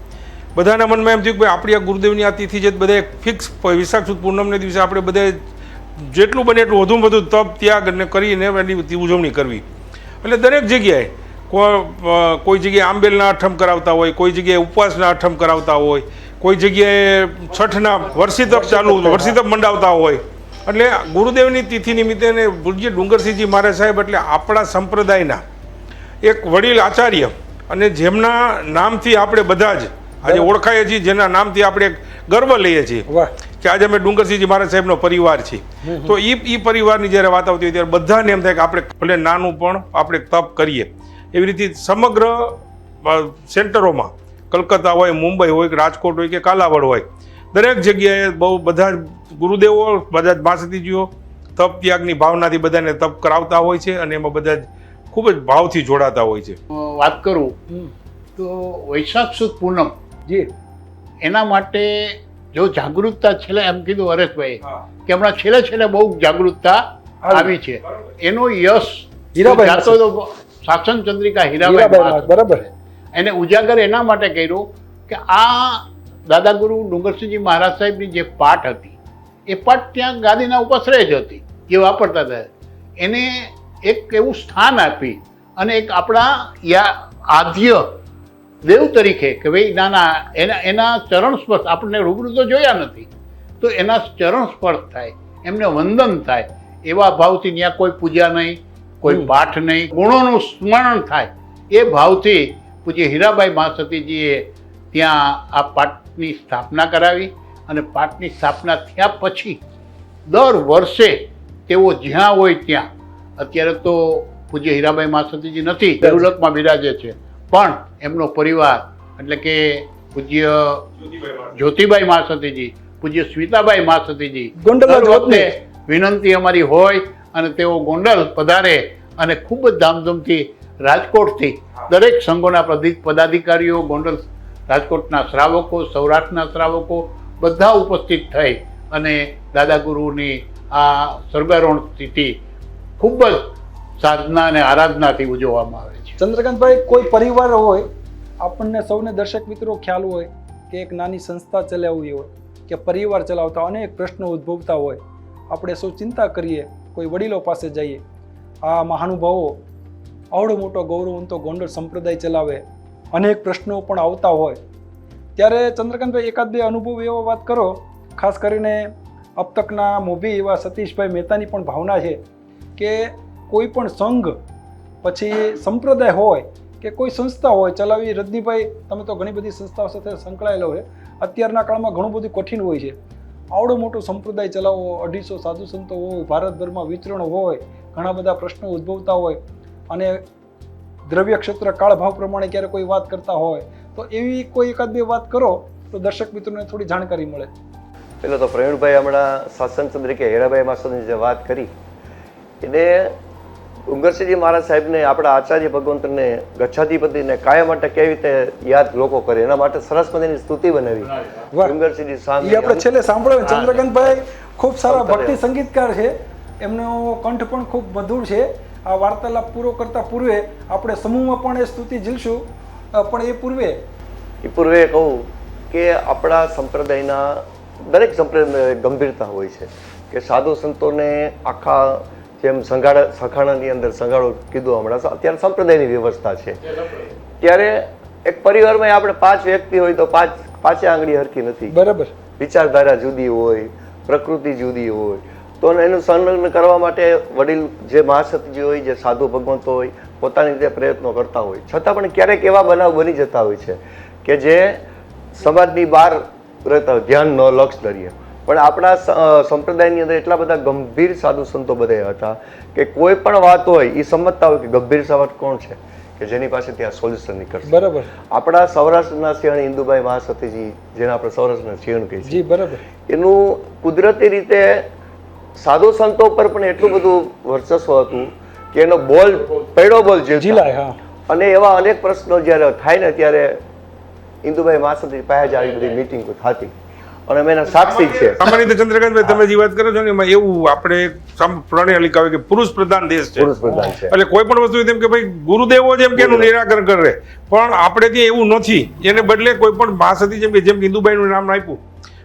બધાના મનમાં એમ થયું કે ભાઈ આપણી આ ગુરુદેવની આ તિથિ છે, બધા ફિક્સ વૈશાખ સુદ પૂનમને દિવસે આપણે બધે જેટલું બને એટલું વધુમાં વધુ તપ ત્યાગ અને કરીને એની ઉજવણી કરવી. એટલે દરેક જગ્યાએ કોઈ જગ્યાએ આંબેલના આઠમ કરાવતા હોય, કોઈ જગ્યાએ ઉપવાસના આઠમ કરાવતા હોય, કોઈ જગ્યાએ છઠના વર્ષી તપ મંડાવતા હોય. એટલે ગુરુદેવની તિથિ નિમિત્તે ને પૂજ્ય ડુંગરસિંહજી મહારાજ સાહેબ એટલે આપણા સંપ્રદાયના એક વડીલ આચાર્ય, અને જેમના નામથી આપણે બધા જ આજે ઓળખાઈએ છીએ, જેના નામથી આપણે ગર્વ લઈએ છીએ કે આજે અમે ડુંગરસિંહજી મહારાજ સાહેબનો પરિવાર છીએ. તો એ પરિવારની જ્યારે વાત આવતી હોય ત્યારે બધાને એમ થાય કે આપણે ભલે નાનું પણ આપણે તપ કરીએ. એવી રીતે સમગ્ર સેન્ટરોમાં, કલકત્તા હોય, મુંબઈ હોય, રાજકોટ હોય કે કાલાવડ હોય, દરેક જગ્યાએ બહુ બધા ગુરુદેવો, બધા જ મહાસતીજીઓ તપ ત્યાગની ભાવનાથી બધાને તપ કરાવતા હોય છે, અને એમાં બધા જ ખૂબ જ ભાવથી જોડાતા હોય છે. વાત કરું તો વૈશાખ સુદ પૂનમ જી, એના માટે જો જાગૃતતા છેલ્લે એમ કીધું હરેશભાઈ કે હમણાં છેલ્લે બહુ જાગૃતતા આવી છે, એનો યશ હીરાબાઈ જાતો તો શાસન ચંદ્રિકા હીરાબાઈ બરાબર, એને ઉજાગર એના માટે કર્યું કે આ દાદાગુરુ ડુંગરસિંહજી મહારાજ સાહેબની જે પાઠ હતી એ પાઠ ત્યાં ગાદીના ઉપાશ્રય જ હતી, જે વાપરતા હતા, એને એક એવું સ્થાન આપી અને એક આપણા આદ્ય દેવ તરીકે કે ભાઈ નાના એના ચરણ સ્પર્શ આપણને રૂબરૂ તો જોયા નથી, તો એના ચરણ સ્પર્શ થાય, એમને વંદન થાય, એવા ભાવથી ત્યાં કોઈ પૂજા નહીં, કોઈ પાઠ નહીં, ગુણોનું સ્મરણ થાય, એ ભાવથી પૂજ્ય હીરાબાઈ મહાસતીજીએ ત્યાં આ પાઠની સ્થાપના કરાવી. અને પાઠની સ્થાપના થયા પછી દર વર્ષે તેઓ જ્યાં હોય ત્યાં, અત્યારે તો પૂજ્ય હીરાબાઈ મહાસતીજી નથી, દેવલોકમાં બિરાજે છે, પણ એમનો પરિવાર એટલે કે પૂજ્ય જ્યોતિબાઈ મહાસતીજી, પૂજ્ય સ્મિતાબાઈ મહાસતીજી, દર વખતે વિનંતી અમારી હોય અને તેઓ ગોંડલ પધારે અને ખૂબ જ ધામધૂમથી રાજકોટથી દરેક સંઘોના પદાધિકારીઓ, ગોંડલ રાજકોટના શ્રાવકો, સૌરાષ્ટ્રના શ્રાવકો બધા ઉપસ્થિત થઈ અને દાદાગુરુની આ સ્વર્ગારોહણ તિથિ ખૂબ જ સાધના અને આરાધનાથી ઉજવવામાં આવે છે. ચંદ્રકાંતભાઈ, કોઈ પરિવાર હોય, આપણને સૌને દર્શક મિત્રો ખ્યાલ હોય કે એક નાની સંસ્થા ચલાવવી હોય કે પરિવાર ચલાવતા અનેક પ્રશ્નો ઉદ્ભવતા હોય, આપણે સૌ ચિંતા કરીએ, કોઈ વડીલો પાસે જઈએ, આ મહાનુભાવો આવડો મોટો ગૌરવવંતો ગોંડલ સંપ્રદાય ચલાવે, અનેક પ્રશ્નો પણ આવતા હોય, ત્યારે ચંદ્રકાંતભાઈ એકાદ બે અનુભવ એવો વાત કરો, ખાસ કરીને અબ તકના મોભી એવા સતીશભાઈ મહેતાની પણ ભાવના છે કે કોઈ પણ સંઘ, પછી સંપ્રદાય હોય કે કોઈ સંસ્થા હોય ચલાવી. રજનીભાઈ, તમે તો ઘણી બધી સંસ્થાઓ સાથે સંકળાયેલો હોય, અત્યારના કાળમાં ઘણું બધું કઠિન હોય છે. આવડો મોટો સંપ્રદાય ચલાવવો, 250 સાધુ સંતો હોય, ભારતભરમાં વિચરણ હોય, ઘણા બધા પ્રશ્નો ઉદ્ભવતા હોય, અને દ્રવ્ય ક્ષેત્ર કાળભાવ પ્રમાણે ક્યારે કોઈ વાત કરતા હોય, તો એવી કોઈ એકાદ બે વાત કરો તો દર્શક મિત્રોને થોડી જાણકારી મળે. પેલો તો પ્રવીણભાઈ હમણાં શાસન ચંદ્રિકા હીરાબાઈ મહાસતીની જે વાત કરી, એને ડુંગરસિંહજી મહારાજ સાહેબને, આપણા આચાર્ય ભગવંતને, ગચ્છાધિપતિને કાયમ માટે કેવી રીતે યાદ લોકો કરે, એના માટે સરસ મજાની સ્તુતિ બનાવી ડુંગરસિંહજી સ્વામી. આપણે છેલ્લે સાંભળ્યો. ચંદ્રકાંતભાઈ ખૂબ સારા ભક્તિ સંગીતકાર છે, એમનો કંઠ પણ ખૂબ મધુર છે. આ વાર્તાલાપ પૂરો કરતા પૂર્વે આપણે સમૂહમાં પણ એ સ્તુતિ ઝીલશું, પણ એ પૂર્વે કહું કે આપણા સંપ્રદાયના દરેક સંપ્રદાય ગંભીરતા હોય છે કે સાધુ સંતોને આખા જેમ સખાણાની અંદર સંગાળો કીધું હમણાં, અત્યારે સંપ્રદાયની વ્યવસ્થા છે, ત્યારે એક પરિવારમાં આપણે 5 વ્યક્તિ હોય તો પાંચે આંગળી હરખી નથી, બરાબર. વિચારધારા જુદી હોય, પ્રકૃતિ જુદી હોય, તો એનું સંલગ્ન કરવા માટે વડીલ જે મહાસતીજી હોય, જે સાધુ ભગવંતો હોય, પોતાની રીતે પ્રયત્નો કરતા હોય, છતાં પણ ક્યારેક એવા બનાવ બની જતા હોય છે કે જે સમાજની બહાર રહેતા હોય, ધ્યાન ન લક્ષ ધરીએ. પણ આપણા સંપ્રદાયની અંદર એટલા બધા ગંભીર સાધુ સંતો બધા હતા કે કોઈ પણ વાત હોય એ સમજતા હોય કે ગંભીર વાત કોણ છે કે જેની પાસે ત્યાં સોલ્યુશન નીકળશે. બરાબર. આપણા સૌરાષ્ટ્રના સિંહણ ઇન્દુભાઈ મહાસતીજી, જેને આપણે સૌરાષ્ટ્રના સિંહણ કહીએ જી, બરાબર. એનું કુદરતી રીતે સાધુ સંતો પર પણ એટલું બધું વર્ચસ્વ હતું કે એનો બોલ પેડો બોલ જીલાય. હા. અને એવા અનેક પ્રશ્નો જ્યારે થાય ને ત્યારે ઇન્દુભાઈ મહાસતી પાસે જ આવી બધી મિટિંગો થતી અને અમે એના સાક્ષી છે. સામાન્ય રીતે ચંદ્રકાંતભાઈ તમે જે વાત કરો છો ને એમાં એવું આપણે પ્રણાલિકા હોય કે પુરુષ પ્રધાન દેશ છે, પુરુષ પ્રધાન છે. એટલે કોઈ પણ વસ્તુ તેમ કે ભાઈ ગુરુદેવો જેમ કે એનું નિરાકરણ કરે, પણ આપણે ત્યાં એવું નથી. એને બદલે કોઈ પણ મહાસતી જેમ કે ઇન્દુબાઈનું નામ આપ્યું,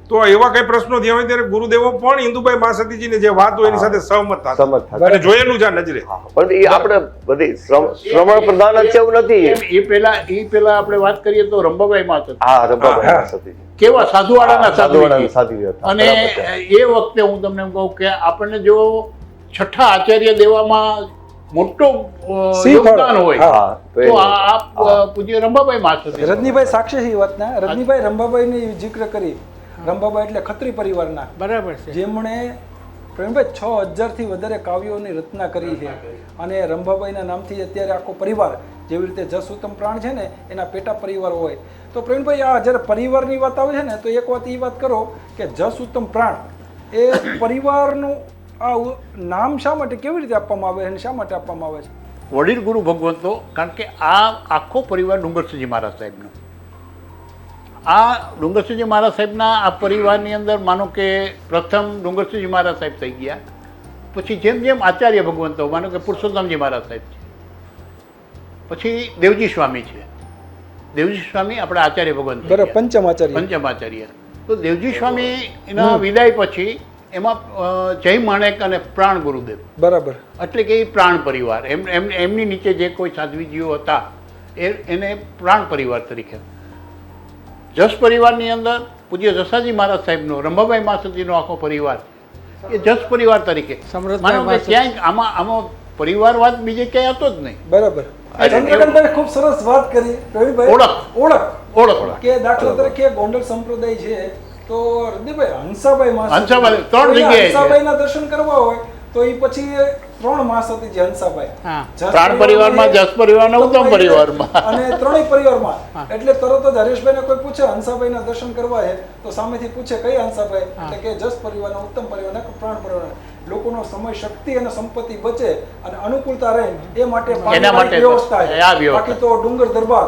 તો એવા કઈ પ્રશ્નો થયા હોય ત્યારે ગુરુદેવો પણ ઇન્દુબાઈ મહાસતીજીને જે વાત હોય એની સાથે સહમત થતા અને જોયેલું છે આ નજરે. પણ એ આપણે બધી શ્રમણ પ્રધાન જ છે એવું નથી. એ પેલા આપણે વાત કરીએ તો રંભાભાઈ મહાસતી. હા, રંભાભાઈ મહાસતી કેવા સાધુવાળાના સાધુવાળાના સાધુ સાધુ હતા. અને એ વખતે હું તમને એમ કહું કે આપણને જો છઠ્ઠા આચાર્ય દેવામાં મોટો યોગદાન હોય હા, તો આ પૂજ્ય રંભાભાઈ મહાસતી. રજનીભાઈ સાક્ષી છે એ વાતના. રજનીભાઈ રંભાભાઈની જિક્ર કરી. રંભાભાઈ એટલે ખત્રી પરિવારના, બરાબર છે. જેમણે પ્રવીણભાઈ 6000થી વધારે કાવ્યોની રચના કરી છે. અને રંભાભાઈના નામથી અત્યારે આખો પરિવાર, જેવી રીતે જસ ઉત્તમ પ્રાણ છે ને એના પેટા પરિવાર હોય, તો પ્રવીણભાઈ આ જ્યારે પરિવારની વાત આવે છે ને તો એક વાત એ વાત કરો કે જસ ઉત્તમ પ્રાણ એ પરિવારનું આ નામ શા માટે, કેવી રીતે આપવામાં આવે છે અને શા માટે આપવામાં આવે છે? વડીલ ગુરુ ભગવંતો, કારણ કે આ આખો પરિવાર ડુંગરસિંહજી મહારાજ સાહેબનો, આ ડુંગરસિંહજી મહારાજ સાહેબના આ પરિવારની અંદર માનો કે પ્રથમ ડુંગરસિંહજી મહારાજ સાહેબ થઈ ગયા, પછી જેમ જેમ આચાર્ય ભગવંતો, માનો કે પુરુષોત્તમજી મહારાજ સાહેબ છે, પછી દેવજી સ્વામી છે. દેવજી સ્વામી આપણા આચાર્ય ભગવંત બરાબર, પંચમાચાર્ય. તો દેવજી સ્વામી એના વિદાય પછી એમાં જય માણેક અને પ્રાણ ગુરુદેવ, બરાબર, એટલે કે એ પ્રાણ પરિવાર, એમની નીચે જે કોઈ સાધ્વીજીઓ હતા એને પ્રાણ પરિવાર તરીકે. જસ પરિવારની અંદર પૂજ્ય જસાજી મહારાજ સાહેબનો, રંભાભાઈ મહાસતીનો આખો પરિવાર એ જસ પરિવાર તરીકે. માનો કે ક્યાંય આમાં પરિવારવાદ બીજે ક્યાંય હતો જ નહીં. બરાબર. ચંદ્રકાંતભાઈ ખૂબ સરસ વાત કરી પ્રવીણભાઈ. ઓળખ કે દાખલા તરીકે ગોંડલ સંપ્રદાય છે તો રજનીભાઈ હંસાભાઈ હંસાભાઈ 3 જગ્યાએ હંસાભાઈના દર્શન કરવા હોય તો એ પછી 3 મહાસતી છે હંસાભાઈ. પ્રાણ પરિવારમાં, જસ પરિવારમાં, ઉત્તમ પરિવારમાં અને 3 પરિવારમાં. એટલે તરત જ હરેશભાઈને કોઈ પૂછે હંસાભાઈના દર્શન કરવા છે તો સામેથી પૂછે કઈ હંસાભાઈ, એટલે કે જસ પરિવારના, ઉત્તમ પરિવારના, પ્રાણ પરિવારના. લોકોનો સમય, શક્તિ અને સંપત્તિ બચે અને અનુકૂળતા રહે એ માટે પારિવારિક વ્યવસ્થા છે. બાકી તો ડુંગર દરબાર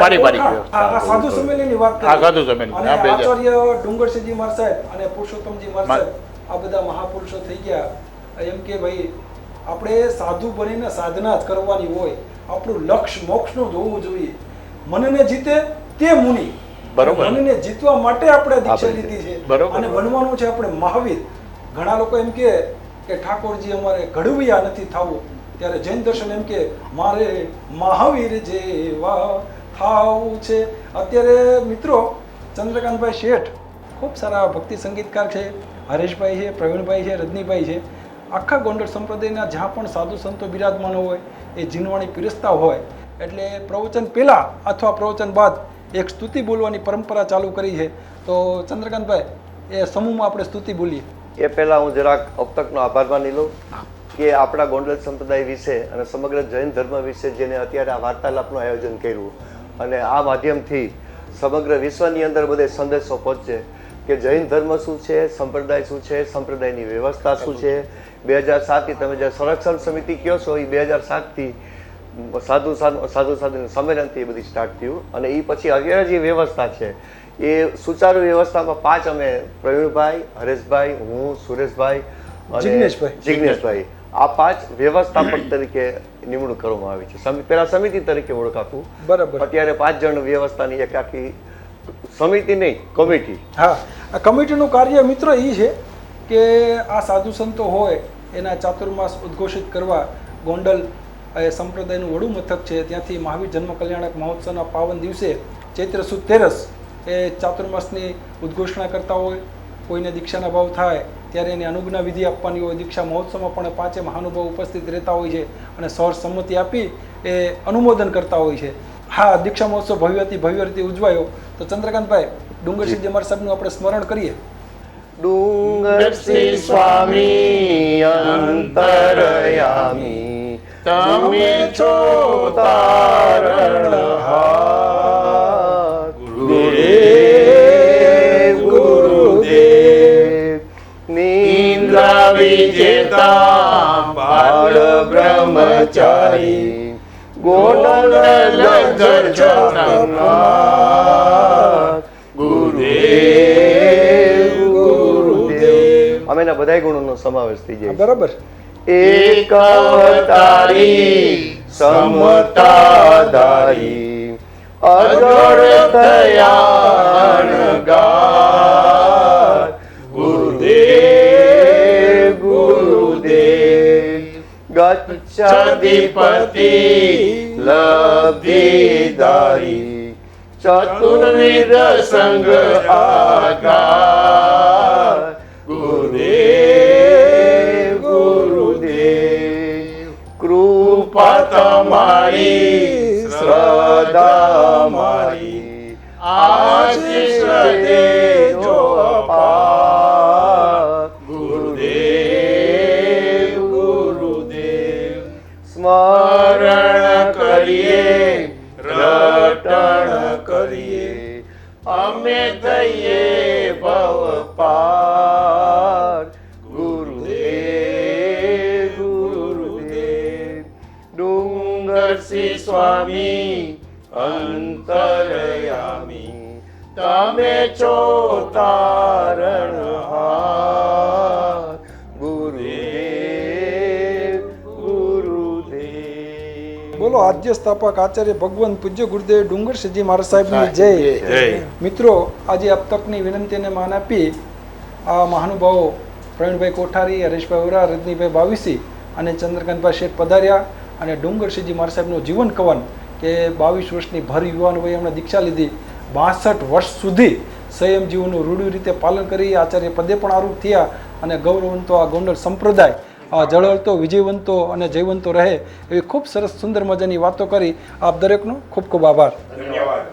પારિવારિક આ સાધુ સંમેલનની વાત કરી. અને આચાર્ય ડુંગરસિંહજી મહારાજ સાહેબ અને પુરુષોત્તમજી મહારાજ સાહેબ આ બધા મહાપુરુષો થઈ ગયા. એમ કે ભાઈ આપણે સાધુ બનીને સાધના જ કરવાની હોય, આપણું લક્ષ્ય મોક્ષનું જ હોવું જોઈએ. મનને જીતે તે મુનિ, મનને જીતવા માટે આપણે દીક્ષા લીધી છે અને બનવાનું છે આપણે મહાવીર. ઘણા લોકો એમ કે ઠાકોરજી અમારે ઘડવિયા નથી થવું, ત્યારે જૈન દર્શન એમ કે મારે મહાવીર જેવા થાવું છે. અત્યારે મિત્રો ચંદ્રકાંતભાઈ શેઠ ખૂબ સારા ભક્તિ સંગીતકાર છે, હરેશભાઈ છે, પ્રવીણભાઈ છે, રજનીભાઈ છે. આખા ગોંડલ સંપ્રદાયના જ્યાં પણ સાધુ સંતો બિરાજમાન હોય એ જીનવાણી પીરસતા હોય એટલે પ્રવચન પહેલાં અથવા પ્રવચન બાદ એક સ્તુતિ બોલવાની પરંપરા ચાલુ કરી છે. તો ચંદ્રકાંતભાઈ એ સમૂહમાં આપણે સ્તુતિ બોલીએ. એ પહેલાં હું જરાક અબતકનો આભાર માની લઉં કે આપણા ગોંડલ સંપ્રદાય વિશે અને સમગ્ર જૈન ધર્મ વિશે જેને અત્યારે આ વાર્તાલાપનું આયોજન કર્યું અને આ માધ્યમથી સમગ્ર વિશ્વની અંદર બધે સંદેશો પહોંચે કે જૈન ધર્મ શું છે, સંપ્રદાય શું છે, સંપ્રદાયની વ્યવસ્થા શું છે. 2007થી તમે જે સંરક્ષણ સમિતિ કહો છો એ 2007થી સાધુ સંમેલનથી એ બધી સ્ટાર્ટ થયું અને એ પછી અત્યારે જે વ્યવસ્થા છે એ સુચારુ વ્યવસ્થામાં 5 અમે પ્રવીણભાઈ, હરેશભાઈ, હું, સુરેશભાઈ અને જિગ્નેશભાઈ આ 5 વ્યવસ્થાપક તરીકે નિમણૂક કરવામાં આવી છે. પહેલા સમિતિ તરીકે ઓળખાતું, બરાબર. અત્યારે 5 જણ વ્યવસ્થાની એક આખી સમિતિ નહીં, કમિટી. હા, આ કમિટીનું કાર્ય મિત્રો એ છે કે આ સાધુ સંતો હોય એના ચાતુર્માસ ઉદ્ઘોષિત કરવા. ગોંડલ એ સંપ્રદાયનું વડું મથક છે, ત્યાંથી મહાવીર જન્મ કલ્યાણક મહોત્સવના પાવન દિવસે ચૈત્ર સુદ 13 એ ચાતુર્માસની ઉદ્ઘોષણા કરતા હોય, કોઈને દીક્ષાના ભાવ થાય ત્યારે એની અનુજ્ઞા વિધિ આપવાની હોય. દીક્ષા મહોત્સવમાં પણ 5 મહાનુભાવ ઉપસ્થિત રહેતા હોય છે અને સહસંમતિ આપી એ અનુમોદન કરતા હોય છે. હા, દીક્ષા મહોત્સવ ભવ્ય રીતે ઉજવાયો. તો ચંદ્રકાંતભાઈ, ડુંગરસિંહ જમાર સાહેબનું આપણે સ્મરણ કરીએ. ડુંગરસિંહ સ્વામી અંતરયામી, તમે છો તારણહાર. ગુરુદેવ ગુરુદેવ, નિંદ્રા વિજેતા બાળ બ્રહ્મચારી, ગોંડલ લગર છત્રનાથ. ગુરુદેવ ગુરુદેવ, અમે એના બધા ગુણોનો સમાવેશ થઈ જાય. બરાબર. એક અવતારી સમતાધારી, અજોડ દયાળગાર. ગુરુદેવ ગુરુદેવ, ગચ્છાધિપતિ લબ્ધિધારી, ચતુર્વિધ સંગ આધાર. ગુરુદેવ ગુરુદેવ, કૃપા તમારી શ્રદ્ધા મારી, આશીષ દેજો અપાર. ગુરુદેવ ગુરુદેવ, સ્મરણ કરીએ રટણ કરીએ, અમે થઈએ ભવ પાર. ગુરુદેવ ગુરુદેવ, ડુંગરસિંહ સ્વામી અંતરયામી, તમે છો તારણહાર. ગુરુદેવ ગુરુદેવ. બોલો આદ્ય સ્થાપક આચાર્ય ભગવાન પૂજ્ય ગુરુદેવ ડુંગરસિંહજી મહારાજ સાહેબની જય. જય. મિત્રો, આજે આપતકની વિનંતીને માન આપી આ મહાનુભાવો પ્રવીણભાઈ કોઠારી, હરેશભાઈ ઓરા, રજનીભાઈ બાવીસી અને ચંદ્રકાંતભાઈ શેઠ પધાર્યા અને ડુંગરસિંહજી મહારાજ સાહેબનું જીવન કવન કે 22 વર્ષની ભર યુવાન વયે એમણે દીક્ષા લીધી, 62 વર્ષ સુધી સંયમ જીવનનું રૂઢિ રીતે પાલન કરી આચાર્ય પદે પણ આરૂઢ થયા અને ગૌરવંતો આ ગોંડલ સંપ્રદાય જળવંતો, વિજયવંતો અને જયવંતો રહે એવી ખૂબ સરસ સુંદર મજાની વાતો કરી. આપ દરેકનો ખૂબ ખૂબ આભાર. ધન્યવાદ.